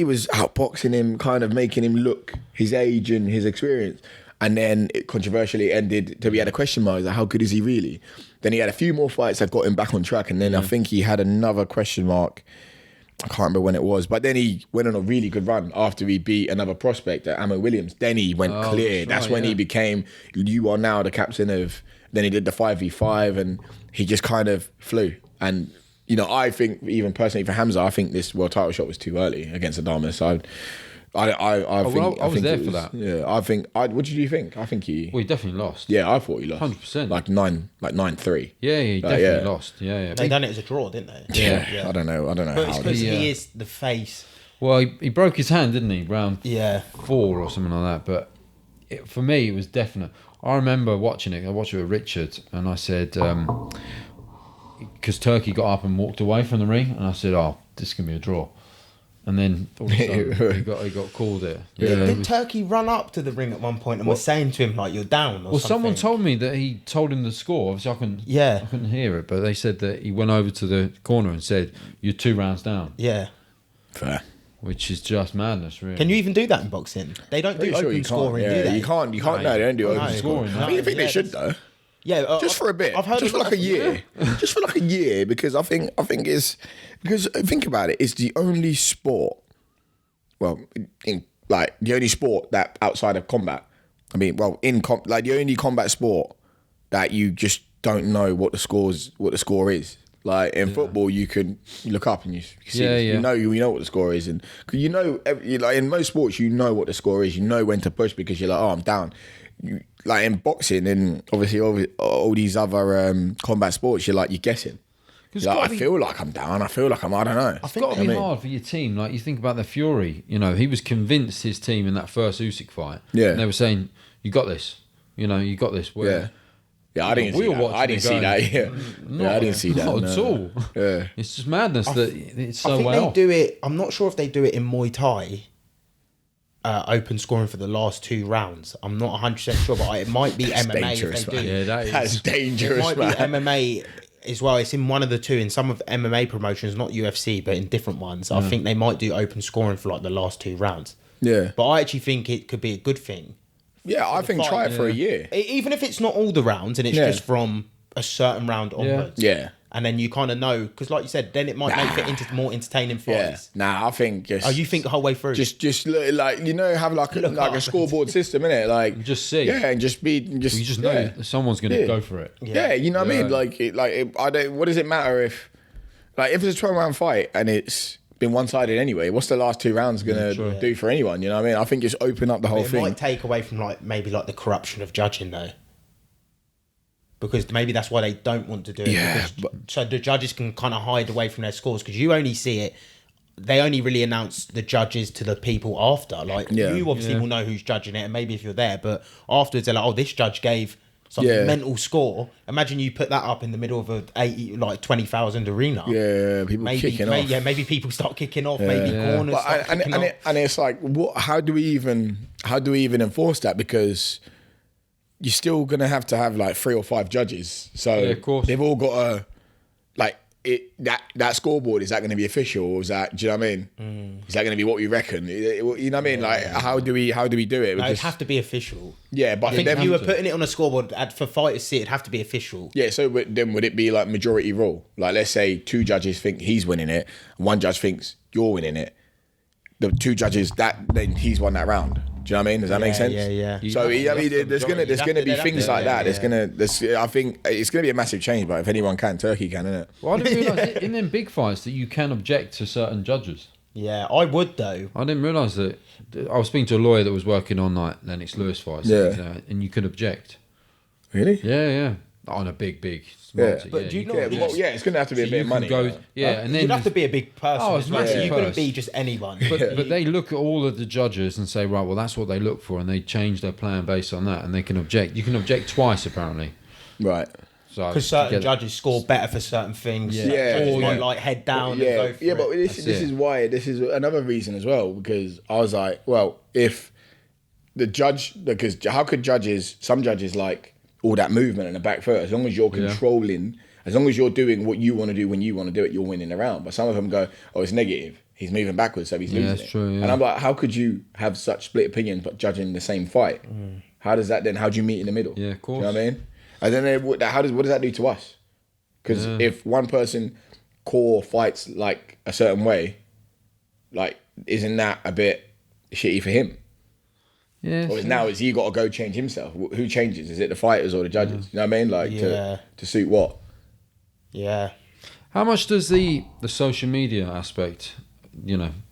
was outboxing him, kind of making him look his age and his experience. And then it controversially ended to we had a question mark, like, how good is he really? Then he had a few more fights that got him back on track, and then I think he had another question mark. I can't remember when it was, but then he went on a really good run after he beat another prospect at Ammo Williams. Then he went clear. That's when he became, you are now the captain of, then he did the 5v5 and he just kind of flew. And, I think even personally for Hamza, I think this world title shot was too early against Adamas. So I was there for that. Yeah, what did you think? I think he definitely lost. Yeah, I thought he lost. 100%. Like 9-3. Yeah, he definitely lost. Yeah. They done it as a draw, didn't they? Yeah. I don't know But it's how. because he is the face. Well, he broke his hand, didn't he? Round 4 or something like that. But for me, it was definite. I remember watching it. I watched it with Richard, and I said, because Turkey got up and walked away from the ring, and I said, "Oh, this is gonna be a draw." And then all of a sudden, he got called it. Did Turkey run up to the ring at one point and was saying to him like, "You're down"? Or something? Someone told me that he told him the score. Obviously, I couldn't hear it, but they said that he went over to the corner and said, "You're 2 rounds down." Yeah. Fair. Which is just madness, really. Can you even do that in boxing? They don't do open scoring, do they? You can't. No, they don't do open scoring. I think they should though. Yeah, just for a bit. I've heard just for like a year. Just for like a year, because I think it's because think about it. It's the only sport. Well, the only sport that outside of combat. I mean, the only combat sport that you just don't know what the score is. Like in football, you look up and you see, you know what the score is, and in most sports, you know what the score is. You know when to push because you're like, oh, I'm down. Like in boxing and obviously all these other combat sports, you're guessing. I feel like I'm down. I feel like I don't know. It's got to be hard for your team. Like you think about the Fury, he was convinced his team in that first Usyk fight. Yeah, and they were saying, "You got this. You got this." Yeah, I didn't see that. I didn't see that. Yeah, I didn't see that. Not at all. Yeah, it's just madness that it's so well. I think they do it. I'm not sure if they do it in Muay Thai. Open scoring for the last 2 rounds. I'm not 100% sure, but it might be MMA dangerous, if they do. Yeah, that's dangerous. It might be MMA as well. It's in one of the two. In some of MMA promotions, not UFC, but in different ones. I think they might do open scoring for the last 2 rounds. Yeah, but I actually think it could be a good thing. Yeah, I think try it for a year. Even if it's not all the rounds and it's just from a certain round onwards. Yeah. And then you kind of know, because like you said, then it might make it into more entertaining fights. I think just... Oh, you think the whole way through? Just look, have a scoreboard system, innit? Like just see. Yeah, and just be... You just know someone's going to go for it. Yeah, you know what I mean? I don't... What does it matter if... if it's a 12-round fight and it's been one-sided anyway, what's the last 2 rounds going to do for anyone? You know what I mean? I think just open up the whole thing. It might take away from maybe the corruption of judging though. because maybe that's why they don't want to do it. Yeah, So the judges can kind of hide away from their scores, because you only see it. They only really announce the judges to the people after. Like, you obviously will know who's judging it, and maybe if you're there, but afterwards they're like, oh, this judge gave some mental score. Imagine you put that up in the middle of a 20,000 arena. Yeah, people kicking off. Yeah, maybe people start kicking off. Maybe corners start kicking off. And it's like, how do we even enforce that? Because you're still gonna have to have like 3 or 5 judges. So of course. they've all got to like. That scoreboard, is that going to be official, or is that, do you know what I mean? Is that going to be what we reckon? You know what I mean? Like, how do we do it? No, it'd have to be official. Yeah, but I think if you were putting it on a scoreboard for fighters to see, it'd have to be official. Yeah, so then would it be like majority rule? Like, let's say 2 judges think he's winning it, 1 judge thinks you're winning it. The 2 judges, then he's won that round. Do you know what I mean? Does that make sense? Yeah. So I mean, there's gonna be things like that. I think it's gonna be a massive change. But if anyone can, Turkey can, isn't it? Well, I didn't realise in them big fights that you can object to certain judges. Yeah, I would though. I didn't realise that. I was speaking to a lawyer that was working on like Lennox Lewis fights. Yeah. And you could object. Really? Yeah. On a big. Yeah. But do you know? It's gonna have to be a bit of money. And then you'd have to be a big person. Oh, it's as well. massive You couldn't purse. be just anyone. But they look at all of the judges and say, right, well, that's what they look for, and they change their plan based on that, and they can object. You can object twice, apparently. Right. So because certain judges score better for certain things. Judges might like head down and go for but this is why, this is another reason as well, because I was like, well, if the judge, because how could some judges like all that movement in the back foot, as long as you're controlling, as long as you're doing what you want to do when you want to do it, you're winning the round. But some of them go, oh, it's negative. He's moving backwards, so he's losing that's it. true, yeah. And I'm like, how could you have such split opinions but judging the same fight? How does that then, how do you meet in the middle? Yeah, of course. Do you know what I mean? And then what does that do to us? Because if one person core fights like a certain way, like, isn't that a bit shitty for him? Yeah. Or now is he got to go change himself? Who changes? Is it the fighters or the judges? You know what I mean? Like to suit what? Yeah. How much does the social media aspect,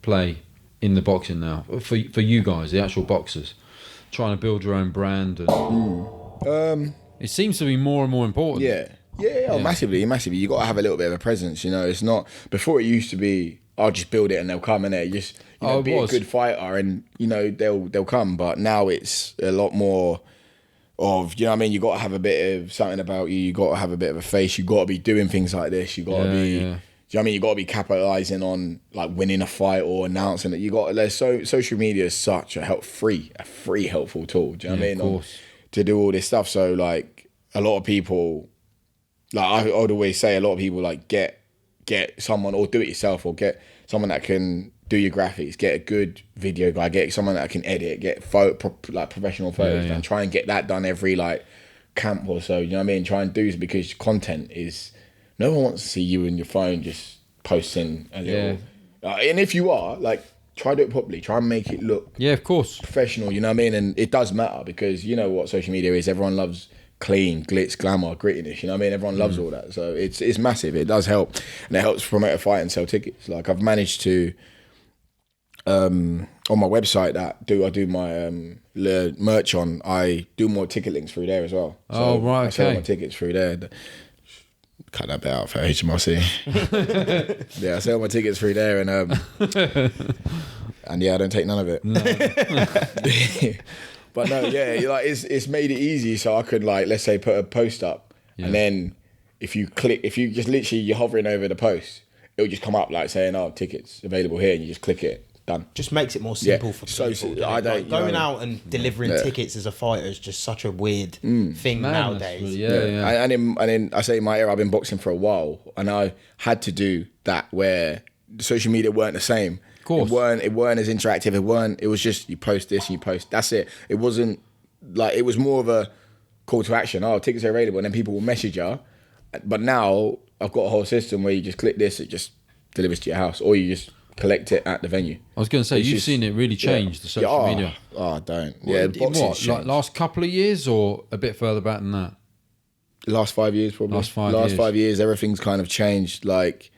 play in the boxing now for you guys, the actual boxers, trying to build your own brand? And it seems to be more and more important. Yeah. Massively. You got to have a little bit of a presence. It's not, before it used to be, I'll just build it and they'll come, and they just be a good fighter and they'll come. But now it's a lot more of, you know what I mean, you got to have a bit of something about you. You got to have a bit of a face. You got to be doing things like this. You got to be. Do you know what I mean? You got to be capitalizing on like winning a fight or announcing it. Social media is such a free helpful tool. Do you know what I mean? Of course. To do all this stuff. So like a lot of people, like I would always say, a lot of people like get someone, or do it yourself, or get someone that can do your graphics, get a good video guy, get someone that can edit, get professional photos done. Try and get that done every like camp or so. You know what I mean? Try and do it, because content is, no one wants to see you in your phone just posting. And if you are, like, try to do it properly. Try and make it look of course, professional. You know what I mean? And it does matter, because you know what social media is. Everyone loves clean, glitz, glamour, grittiness. You know what I mean? Everyone loves all that. So it's massive. It does help, and it helps promote a fight and sell tickets. Like I've managed to, on my website that I do my merch on, I do more ticket links through there as well. So right, I sell my tickets through there. Cut that bit out for HMRC. I sell my tickets through there, and I don't take none of it. No. But no, like it's made it easy, so I could, like, let's say put a post up, and then if you just literally, you're hovering over the post, it'll just come up like saying, oh, tickets available here, and you just click it, done. Just makes it more simple for people. Going out and delivering tickets as a fighter is just such a weird thing nowadays. And then I say in my era, I've been boxing for a while, and I had to do that where social media weren't the same. Of course. It weren't as interactive. It was just, you post this and you post, that's it. It wasn't like, it was more of a call to action. Oh, tickets are available, and then people will message you. But now I've got a whole system where you just click this, it just delivers to your house, or you just collect it at the venue. I was going to say, you've seen it really change, the social media. Oh, don't. Like last couple of years, or a bit further back than that? Last 5 years, probably. Last 5 years, everything's kind of changed, like,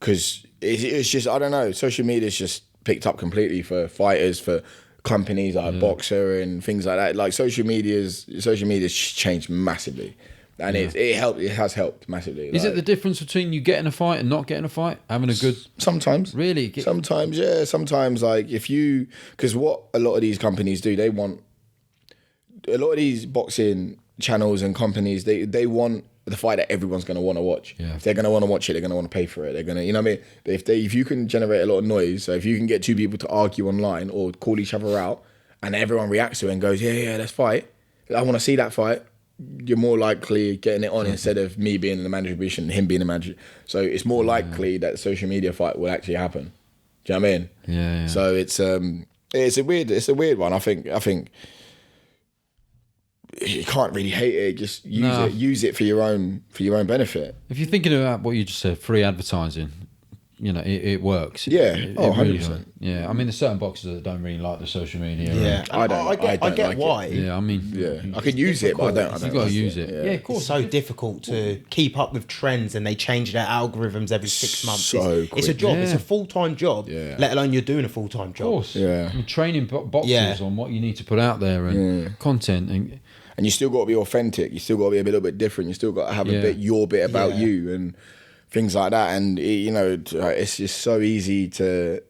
because it's just, I don't know, social media's just picked up completely for fighters, for companies like Boxer and things like that. Like social media's changed massively. And it helped. It has helped massively. Is it the difference between you getting a fight and not getting a fight? Having a good... Sometimes. Really? Sometimes, yeah. Sometimes, like, because what a lot of these companies do, they want... A lot of these boxing channels and companies, they want the fight that everyone's going to want to watch. Yeah. If they're going to want to watch it, they're going to want to pay for it. They're going to, you know what I mean? If you can generate a lot of noise, so if you can get two people to argue online or call each other out, and everyone reacts to it and goes, yeah, let's fight. I want to see that fight. You're more likely getting it on instead of me being in the manager position and him being the manager. So it's more likely that the social media fight will actually happen. Do you know what I mean? Yeah. So it's a weird one. I think you can't really hate it. Just use it for your own benefit. If you're thinking about what you just said, free advertising, you know, it works. Yeah. It 100%. Yeah. I mean, there's certain boxers that don't really like the social media. Yeah, I get like why. Yeah, I mean... Yeah, I can use it, but I don't. You've got to use it. Yeah, of course. It's so difficult to keep up with trends, and they change their algorithms every 6 months. So It's a job. Yeah. It's a full-time job. Yeah. Let alone you're doing a full-time job. Of course. Yeah. I mean, training boxers on what you need to put out there and content. And you still got to be authentic. You still got to be a little bit different. You still got to have your bit about you and things like that. And it's just so easy to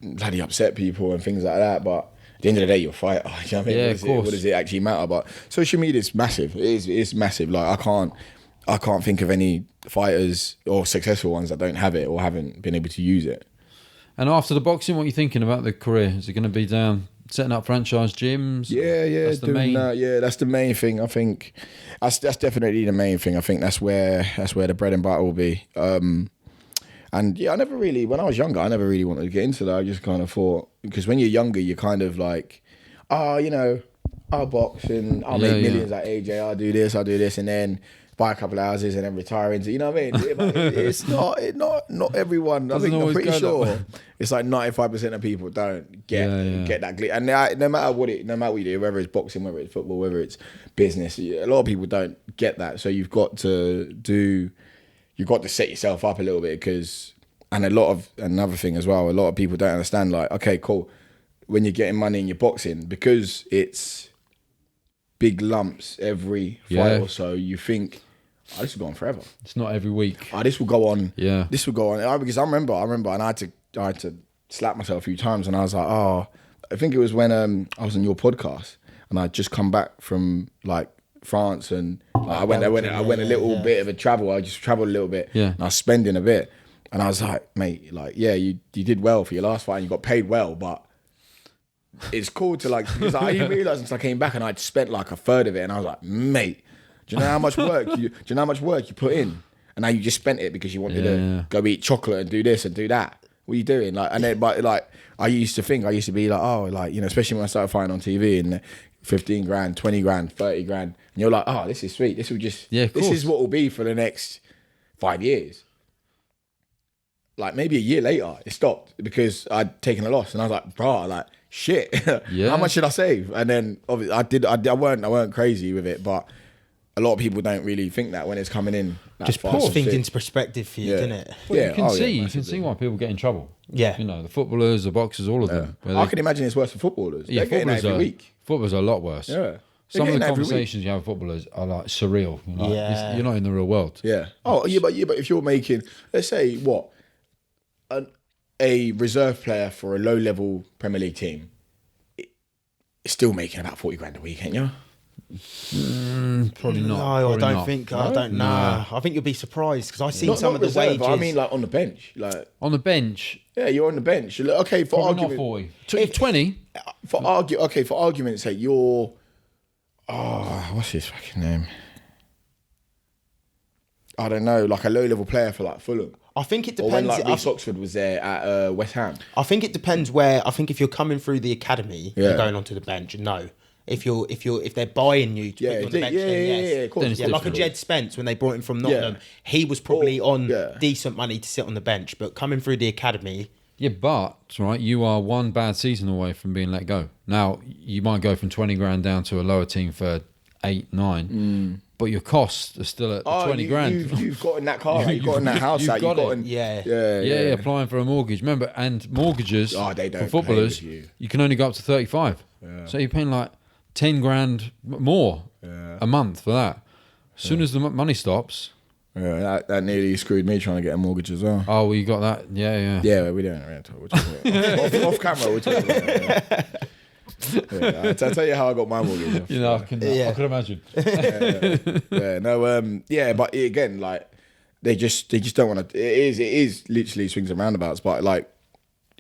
bloody upset people and things like that. But at the end of the day, you're a fighter. You know what I mean? Yeah, of course. What does it actually matter? But social media is massive. It's massive. Like I can't think of any fighters or successful ones that don't have it or haven't been able to use it. And after the boxing, what are you thinking about the career? Is it going to be down setting up franchise gyms? Yeah, that's the doing main... that. Yeah, that's the main thing. I think that's definitely the main thing. I think that's where the bread and butter will be. And yeah, when I was younger, I never really wanted to get into that. I just kind of thought, because when you're younger, you're kind of like, I'll box and I'll make millions like AJ. I'll do this, and then buy a couple of houses and then retire into. You know what I mean? It's not everyone. I think I'm pretty sure it's like 95% of people don't get that glitch. And no matter what you do, whether it's boxing, whether it's football, whether it's business, a lot of people don't get that. So you've got to set yourself up a little bit another thing as well. A lot of people don't understand. Like, okay, cool. When you're getting money in your boxing, because it's big lumps every fight or so, you think, this will go on forever. It's not every week. This will go on. Yeah. This will go on. Because I remember, and I had to slap myself a few times, and I was like, I think it was when I was on your podcast, and I'd just come back from like France, and I went a little bit of a travel. I just traveled a little bit, and I was spending a bit, and I was like, mate, like, yeah, you did well for your last fight, and you got paid well, but it's cool to like, because I didn't realise until I came back, and I'd spent like a third of it, and I was like, mate, do you know how much work you put in, and now you just spent it because you wanted to go eat chocolate and do this and do that. What are you doing? Like, and then, but like, I used to be like, oh, like, you know, especially when I started fighting on TV and 15 grand, 20 grand, 30 grand, and you're like, oh, this is sweet. This will just, this is what will be for the next 5 years. Like maybe a year later, it stopped because I'd taken a loss, and I was like, bro, like, shit, how much should I save? And then obviously I weren't crazy with it, but a lot of people don't really think that when it's coming in. Just puts things into perspective for you, doesn't it? Well, you can see why people get in trouble. Yeah. You know, the footballers, the boxers, all of them. I can imagine it's worse for footballers. Yeah, They're getting that every week. Footballers are a lot worse. Yeah. Some of the conversations you have with footballers are like surreal. You're not in the real world. Yeah. Oh, yeah, but if you're making, let's say, a reserve player for a low-level Premier League team, it's still making about 40 grand a week, ain't you? Probably not. No, I don't know. I think you'll be surprised because I've seen some of the reserve, wages. I mean, like on the bench, like on the bench. Yeah, you're on the bench. Okay, for argument, not 40. 20. For argument's sake, you're. What's his fucking name? I don't know, like a low-level player for like Fulham. I think it depends. Or when like Reece Oxford was there at West Ham. I think it depends where. I think if you're coming through the academy, you're going onto the bench. No. If they're buying you to put you on the bench, then yes. Of course. Yeah, like a Jed Spence when they brought him from Nottingham, he was probably on decent money to sit on the bench, but coming through the academy. Yeah, but right, you are one bad season away from being let go. Now you might go from 20 grand down to a lower team for 8, 9, but your costs are still at 20 grand. You've gotten that car, you've gotten that house out, you've gotten applying for a mortgage. Remember, and mortgages they don't for footballers, you can only go up to 35. So you're paying like 10 grand more a month for that. As soon as the money stops. Yeah, that nearly screwed me trying to get a mortgage as well. Oh, well, you got that? Yeah. Yeah, we don't really talk. We'll talk about it. off camera, we'll talk about it. Yeah, I'll tell you how I got my mortgage. I can imagine. But again, like they just don't want to. It is literally swings and roundabouts. But like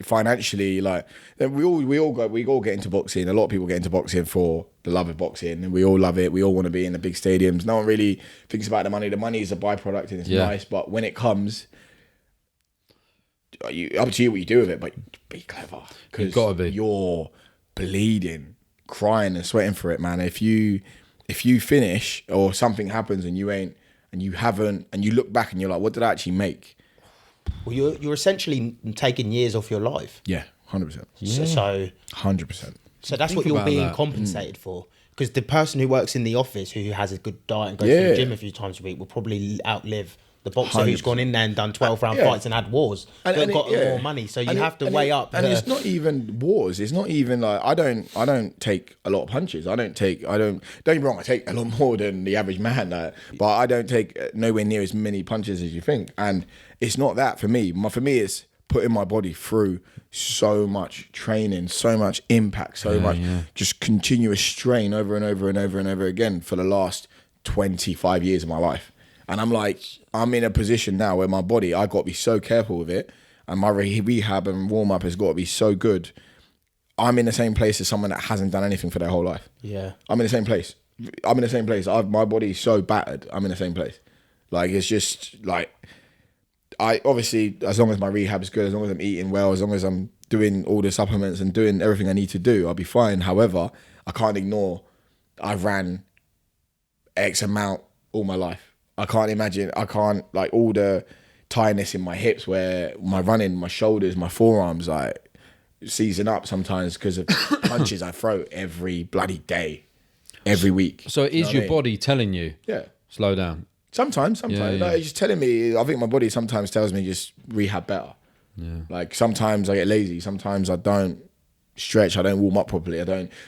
financially, like we all get into boxing. A lot of people get into boxing for the love of boxing, and we all love it. We all want to be in the big stadiums. No one really thinks about the money. The money is a byproduct, and it's nice. But when it comes, up to you what you do with it. But be clever, You've got to be. You're bleeding, crying, and sweating for it, man. If you finish or something happens and you ain't, and you haven't, and you look back and you're like, what did I actually make? Well, you're essentially taking years off your life. Yeah, 100%. So 100%. So that's what you're being compensated for. Because the person who works in the office who has a good diet and goes to the gym a few times a week will probably outlive the boxer 100%. Who's gone in there and done 12-round fights and had wars, but got more money. So you have to weigh up. And it's not even wars. It's not even like I don't take a lot of punches. Don't get me wrong. I take a lot more than the average man, but I don't take nowhere near as many punches as you think. And it's not that for me. For me, it's putting my body through so much training, so much impact, so much just continuous strain over and over and over and over again for the last 25 years of my life. And I'm like, I'm in a position now where my body, I got to be so careful with it, and my rehab and warm up has got to be so good. I'm in the same place as someone that hasn't done anything for their whole life. Yeah, I'm in the same place. My body's so battered. I'm in the same place. Like it's just like, I obviously, as long as my rehab is good, as long as I'm eating well, as long as I'm doing all the supplements and doing everything I need to do, I'll be fine. However, I can't ignore I've ran X amount all my life. I can't like all the tiredness in my hips where my running, my shoulders, my forearms like season up sometimes because of punches I throw every bloody day, every week. So it is your body telling you, slow down. Sometimes. Like, it's just telling me, I think my body sometimes tells me just rehab better. Yeah. Like sometimes I get lazy. Sometimes I don't stretch. I don't warm up properly.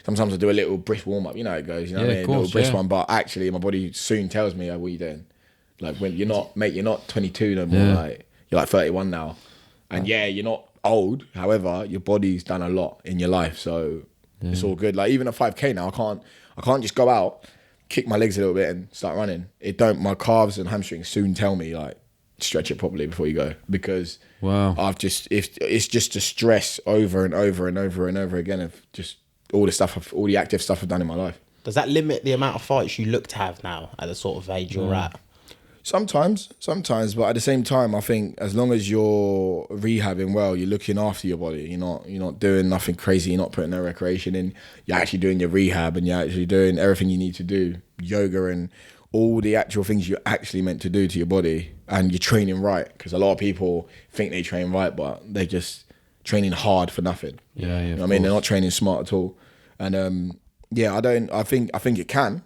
Sometimes I do a little brisk warm up. You know how it goes. You know what I mean? A little brisk one. But actually my body soon tells me, what are you doing? Like when you're not 22 no more. Like you're like 31 now. And you're not old. However, your body's done a lot in your life. So it's all good. Like even at 5K now, I can't just go out, kick my legs a little bit and start running. My calves and hamstrings soon tell me like stretch it properly before you go, because it's just a stress over and over and over and over again of just all the active stuff I've done in my life. Does that limit the amount of fights you look to have now at the sort of age you're at? Sometimes, but at the same time, I think as long as you're rehabbing well, you're looking after your body. You're not doing nothing crazy. You're not putting no recreation in. You're actually doing your rehab, and you're actually doing everything you need to do, yoga and all the actual things you're actually meant to do to your body, and you're training right. Because a lot of people think they train right, but they're just training hard for nothing. Yeah, you know what I mean, they're not training smart at all. And I think it can.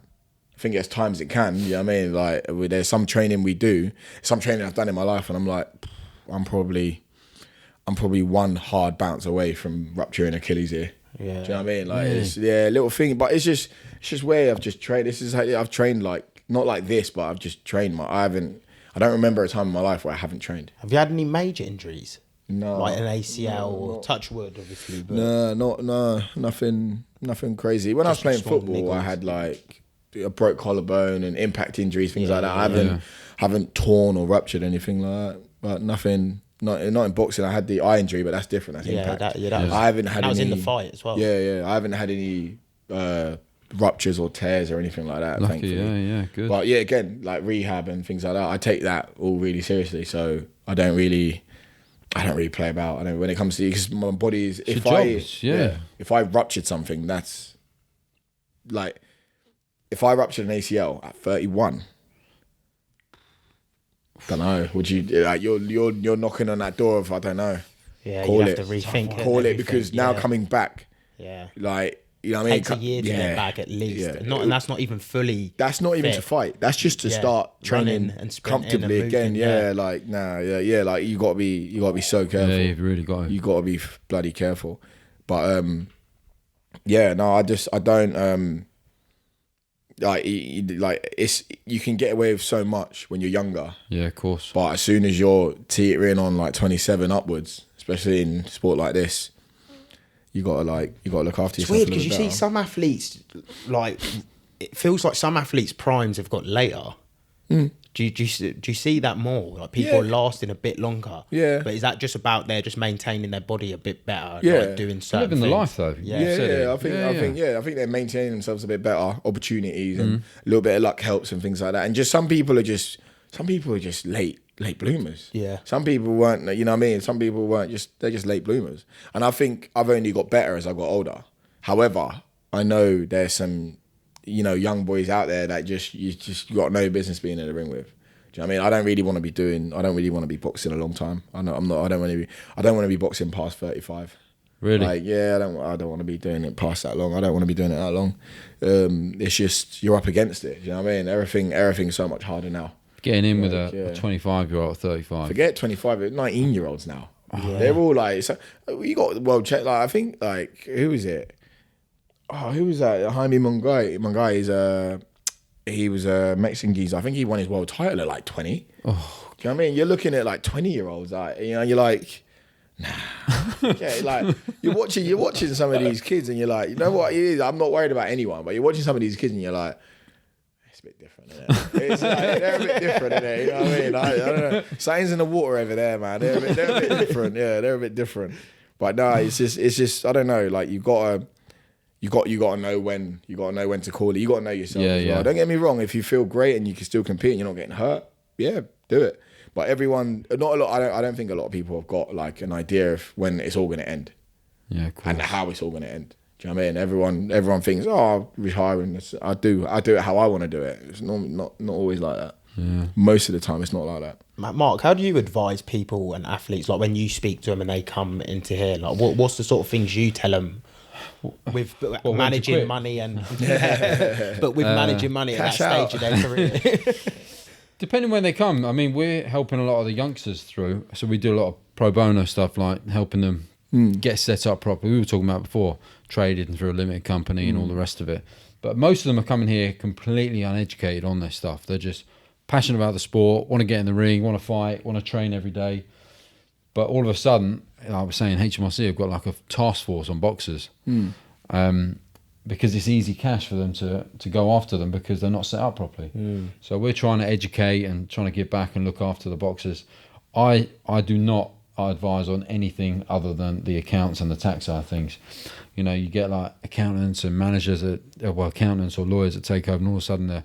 I think there's times it can, you know what I mean? Like, there's some training I've done in my life, and I'm like, I'm probably one hard bounce away from rupturing Achilles here. Yeah. Do you know what I mean? Like, it's a little thing, but it's just where I've just trained. This is how I've trained, like, not like this, but I've just trained. I don't remember a time in my life where I haven't trained. Have you had any major injuries? No. Like an ACL or touch wood, obviously. But No, nothing crazy. When I was playing football, I had like a broke collarbone and impact injuries, things like that. I haven't torn or ruptured anything like that, but nothing. Not in boxing. I had the eye injury, but that's different. That's impact. I haven't had. That was in the fight as well. Yeah. I haven't had any ruptures or tears or anything like that. Lucky, thankfully. Good. But again, like rehab and things like that, I take that all really seriously. So I don't really play about. When it comes to, because my body is. If I ruptured something, that's like. If I ruptured an ACL at 31, don't know. Would you like you're knocking on that door of, I don't know. Yeah, you have to rethink it. Call it, because now coming back. Yeah. Like, you know what I mean? Takes a year to get back at least. Yeah. And that's not even fully. That's not even to fight. That's just to start training and comfortably and again. Like like you gotta be so careful. Yeah, you've really got to. You gotta be bloody careful. But I don't like it's you can get away with so much when you're younger. Yeah, of course. But as soon as you're teetering on like 27 upwards, especially in sport like this, you gotta look after It's yourself. weird because you see some athletes, like, it feels like some athletes' primes have got later. Do you see that more? Like, people are lasting a bit longer. Yeah. But is that just about they're just maintaining their body a bit better? Yeah. Like doing certain Living the things? life though. Yeah, I think they're maintaining themselves a bit better, opportunities, and a little bit of luck helps and things like that. And just some people are just late bloomers. Yeah. Some people weren't, you know what I mean? Some people weren't they're just late bloomers. And I think I've only got better as I got older. However, I know there's some, you know, young boys out there that you got no business being in the ring with. Do you know what I mean? I don't really want to be boxing a long time. I don't want to be boxing past 35. Really? Like, yeah, I don't want to be doing it past that long. I don't want to be doing it that long. It's just, you're up against it. Do you know what I mean? Everything's so much harder now. Getting in with a 25-year-old, 35. Forget 25, 19-year-olds now. Yeah. They're all like, so, you got the world check. Like, I think, like, who is it? Oh, who was that? Jaime Mungai is he was a Mexican geezer. I think he won his world title at like 20. Oh, do you know what I mean? You're looking at like 20-year-olds, like, you know, you're like, nah. Yeah, like you're watching some of these kids, and you're like, you know what it is? I'm not worried about anyone, but you're watching some of these kids, and you're like, it's a bit different, isn't it? It's like, they're a bit different, isn't it? You know what I mean? I don't know. Something's in the water over there, man. They're a bit different. Yeah, they're a bit different. But no, it's just I don't know. Like, you gotta know when to call it. You gotta know yourself as well. Don't get me wrong. If you feel great and you can still compete and you're not getting hurt, yeah, do it. But not a lot. I don't think a lot of people have got like an idea of when it's all going to end. Yeah, cool. And how it's all going to end. Do you know what I mean? Everyone thinks, oh, retiring. I do it how I want to do it. It's not always like that. Yeah. Most of the time, it's not like that. Mark, how do you advise people and athletes, like when you speak to them and they come into here? Like, what's the sort of things you tell them? With managing money and but with managing money at that stage of their career. Depending when they come, I mean, we're helping a lot of the youngsters through, so we do a lot of pro bono stuff, like helping them get set up properly. We were talking about before, trading through a limited company and all the rest of it. But most of them are coming here completely uneducated on this stuff. They're just passionate about the sport, want to get in the ring, want to fight, want to train every day. But all of a sudden, I was saying, HMRC have got like a task force on boxers because it's easy cash for them to go after them because they're not set up properly. So we're trying to educate and trying to give back and look after the boxers. I do not advise on anything other than the accounts and the tax side of things. You know, you get like accountants and managers, accountants or lawyers that take over, and all of a sudden they're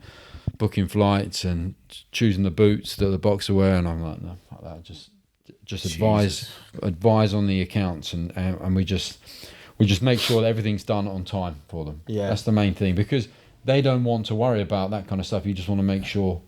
booking flights and choosing the boots that the boxer wear, and I'm like, no, fuck that, just advise on the accounts, and we just make sure that everything's done on time for them. Yeah, that's the main thing, because they don't want to worry about that kind of stuff. You just want to make sure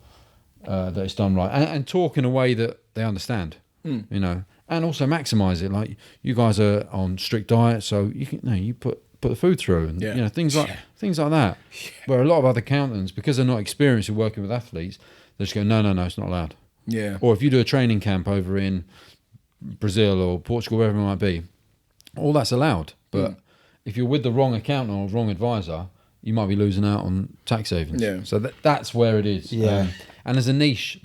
that it's done right and talk in a way that they understand. You know, and also maximize it. Like, you guys are on strict diet, so you can you put the food through, and you know, things like that. Where a lot of other accountants, because they're not experienced in working with athletes, they just go, no, it's not allowed. Yeah. Or if you do a training camp over in Brazil or Portugal, wherever it might be, all that's allowed. But if you're with the wrong accountant or wrong advisor, you might be losing out on tax savings. Yeah. So that's where it is. Yeah. And there's a niche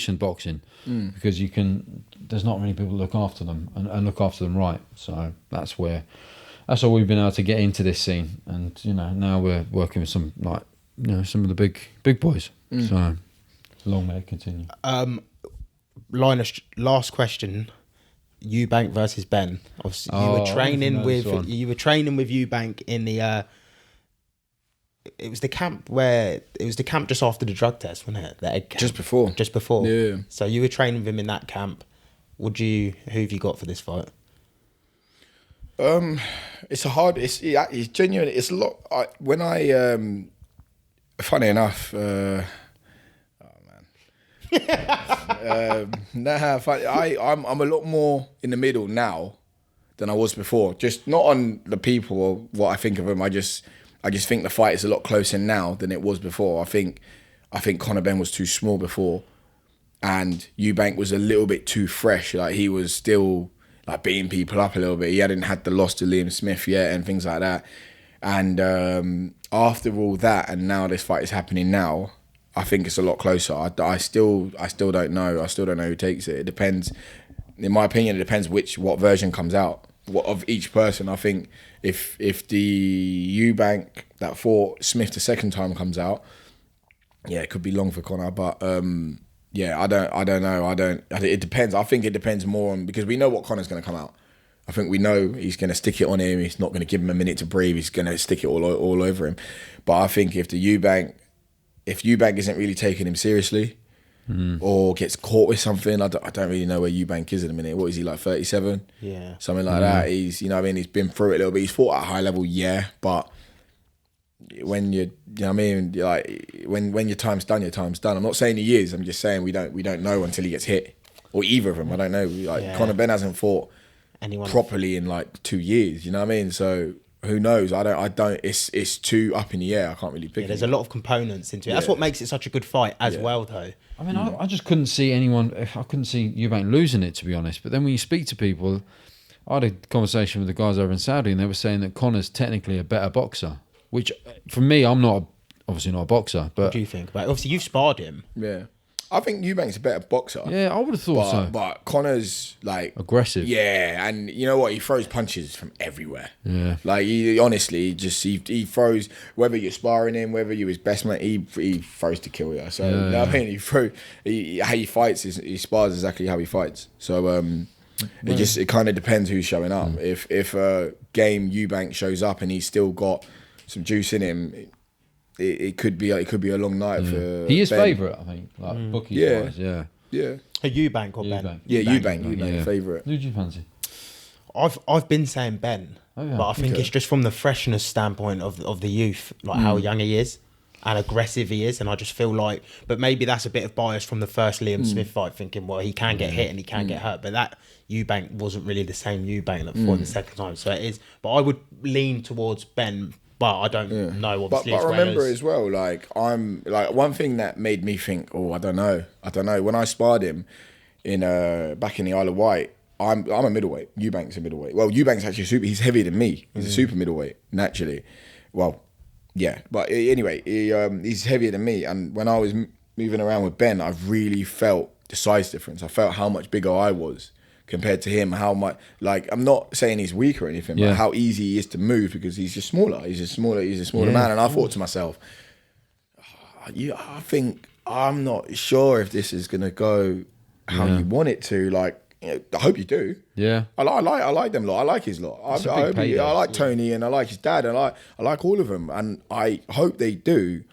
in boxing because there's not many people that look after them and look after them right. So that's why we've been able to get into this scene. And, you know, now we're working with some of the big boys. So long may it continue. Linus, last question. Eubank versus Ben. Obviously, you were training with Eubank in the. It was the camp just after the drug test, wasn't it? The egg camp. Just before. Yeah. So you were training with him in that camp. Who have you got for this fight? It's genuine. It's a lot. Funny enough. I'm a lot more in the middle now than I was before. Just not on the people or what I think of them. I just think the fight is a lot closer now than it was before. I think Conor Benn was too small before, and Eubank was a little bit too fresh. Like, he was still like beating people up a little bit. He hadn't had the loss to Liam Smith yet and things like that. And after all that, and now this fight is happening now, I think it's a lot closer. I still don't know. I still don't know who takes it. It depends. In my opinion, it depends what version comes out of each person. I think if the Eubank that fought Smith the second time comes out, yeah, it could be long for Conor. But yeah, I don't know. It depends. I think it depends more on, because we know what Conor's going to come out. I think we know he's going to stick it on him. He's not going to give him a minute to breathe. He's going to stick it all over him. But I think if Eubank isn't really taking him seriously, or gets caught with something, I don't really know where Eubank is at the minute. What is he, like 37? Yeah, something like that. He's, you know what I mean, he's been through it a little bit. He's fought at a high level, yeah, but when you know what I mean, like when your time's done, your time's done. I'm not saying he is. I'm just saying we don't know until he gets hit, or either of them. I don't know. Like Conor Benn hasn't fought anyone properly in like 2 years. You know what I mean? So who knows? I don't. It's too up in the air. I can't really pick. There's a lot of components into it. That's what makes it such a good fight as well, though. I mean, I just couldn't see anyone. I couldn't see Eubank losing it, to be honest. But then when you speak to people, I had a conversation with the guys over in Saudi, and they were saying that Conor's technically a better boxer. Which, for me, I'm obviously not a boxer. But what do you think about it? Obviously, you've sparred him. Yeah. I think Eubank's a better boxer. Yeah, I would have thought so. But Conor's like aggressive. Yeah, and you know what? He throws punches from everywhere. Yeah. Like he honestly he throws, whether you're sparring him, whether you're his best man, he throws to kill you. So you know what I mean, how he fights he spars exactly how he fights. So it kind of depends who's showing up. If game Eubank shows up and he's still got some juice in him, it could be a long night for. He is favourite, I think. Like bookies wise, yeah. A Eubank or Ben? Yeah, Eubank favourite. Who do you fancy? I've been saying Ben, but I think it's just from the freshness standpoint of the youth, like how young he is and aggressive he is, and I just feel like, but maybe that's a bit of bias from the first Liam Smith fight, thinking, well, he can get hit and he can get hurt, but that Eubank wasn't really the same Eubank that fought the second time, so it is. But I would lean towards Ben. But I don't know, obviously. But remember as well, like, I'm like, one thing that made me think, I don't know. When I sparred him in back in the Isle of Wight, I'm a middleweight. Eubank's a middleweight. Well, Eubank's actually he's heavier than me. He's a super middleweight, naturally. Well, yeah. But anyway, he's heavier than me. And when I was moving around with Ben, I really felt the size difference. I felt how much bigger I was compared to him, how much, like, I'm not saying he's weak or anything, but how easy he is to move because he's just smaller. He's a smaller man. And I thought to myself, I think I'm not sure if this is going to go how you want it to. Like, I hope you do. Yeah. I like them lot. I like his lot. I like Tony and I like his dad and I like all of them. And I hope they do.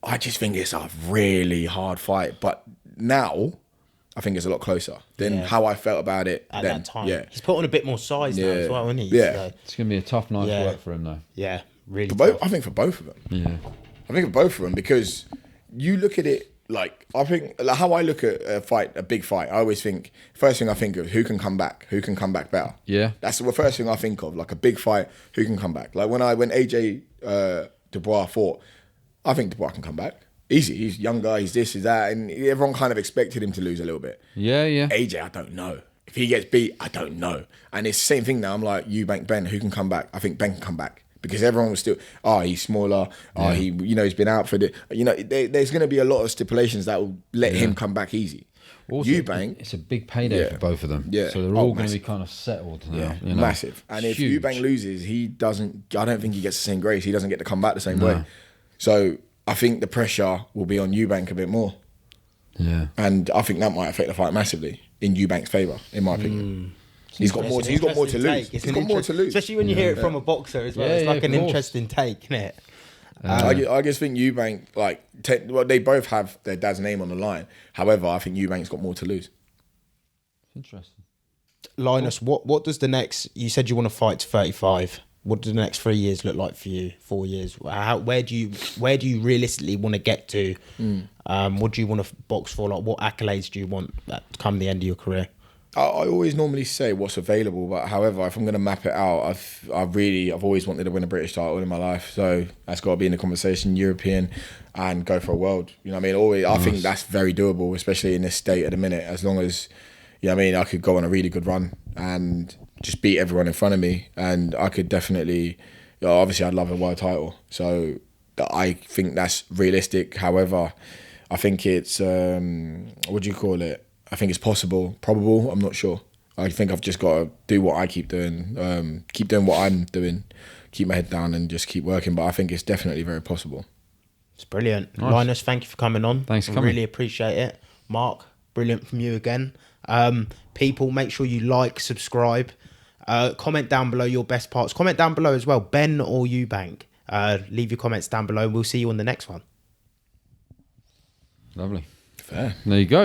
I just think it's a really hard fight. But now, I think it's a lot closer than how I felt about it at then. that time. Yeah. He's put on a bit more size now as well, isn't he? Yeah. So, it's going to be a tough night's work for him, though. Yeah, really tough. I think for both of them. Yeah. I think for both of them, because you look at it like, I think, like how I look at a big fight, I always think, first thing I think of, who can come back better. Yeah. That's the first thing I think of, like a big fight, who can come back. Like when AJ Dubois fought, I think Dubois can come back. Easy. He's younger, he's this, he's that, and everyone kind of expected him to lose a little bit. Yeah. AJ, I don't know. If he gets beat, I don't know. And it's the same thing now. I'm like, Eubank, Ben, who can come back? I think Ben can come back. Because everyone was still, he's smaller, he's been out for the, there's going to be a lot of stipulations that will let him come back easy. Also, Eubank, it's a big payday for both of them. Yeah. So they're all going to be kind of settled now. Yeah. Massive. And if Eubank loses, I don't think he gets the same grace. He doesn't get to come back the same way. So I think the pressure will be on Eubank a bit more. Yeah. And I think that might affect the fight massively in Eubank's favour, in my opinion. He's got more to lose. He's got more to lose. Especially when you hear it from a boxer as well. It's like an interesting take, isn't it? I just think Eubank, they both have their dad's name on the line. However, I think Eubank's got more to lose. Interesting. Linus, what does the next, you said you want to fight to 35. What do the next 3 years look like for you? 4 years? Where do you realistically want to get to? What do you want to box for? Like, what accolades do you want that come the end of your career? I always normally say what's available, but however, if I'm going to map it out, I've always wanted to win a British title in my life, so that's got to be in the conversation, European, and go for a world. You know what I mean? Always, I think that's very doable, especially in this state at the minute. As long as, you know what I mean, I could go on a really good run and just beat everyone in front of me, and I could definitely obviously I'd love a world title. So I think that's realistic. However, I think it's what do you call it? I think it's possible, probable. I'm not sure. I think I've just got to do what I keep doing, keep doing what I'm doing, keep my head down and just keep working. But I think it's definitely very possible. It's brilliant. Nice. Linus, thank you for coming on. Thanks for I coming. really appreciate it. Mark, brilliant from you again. People, make sure you like, subscribe, comment down below your best parts. Comment down below as well, Ben or Eubank. Leave your comments down below. We'll see you on the next one. Lovely. Fair. There you go.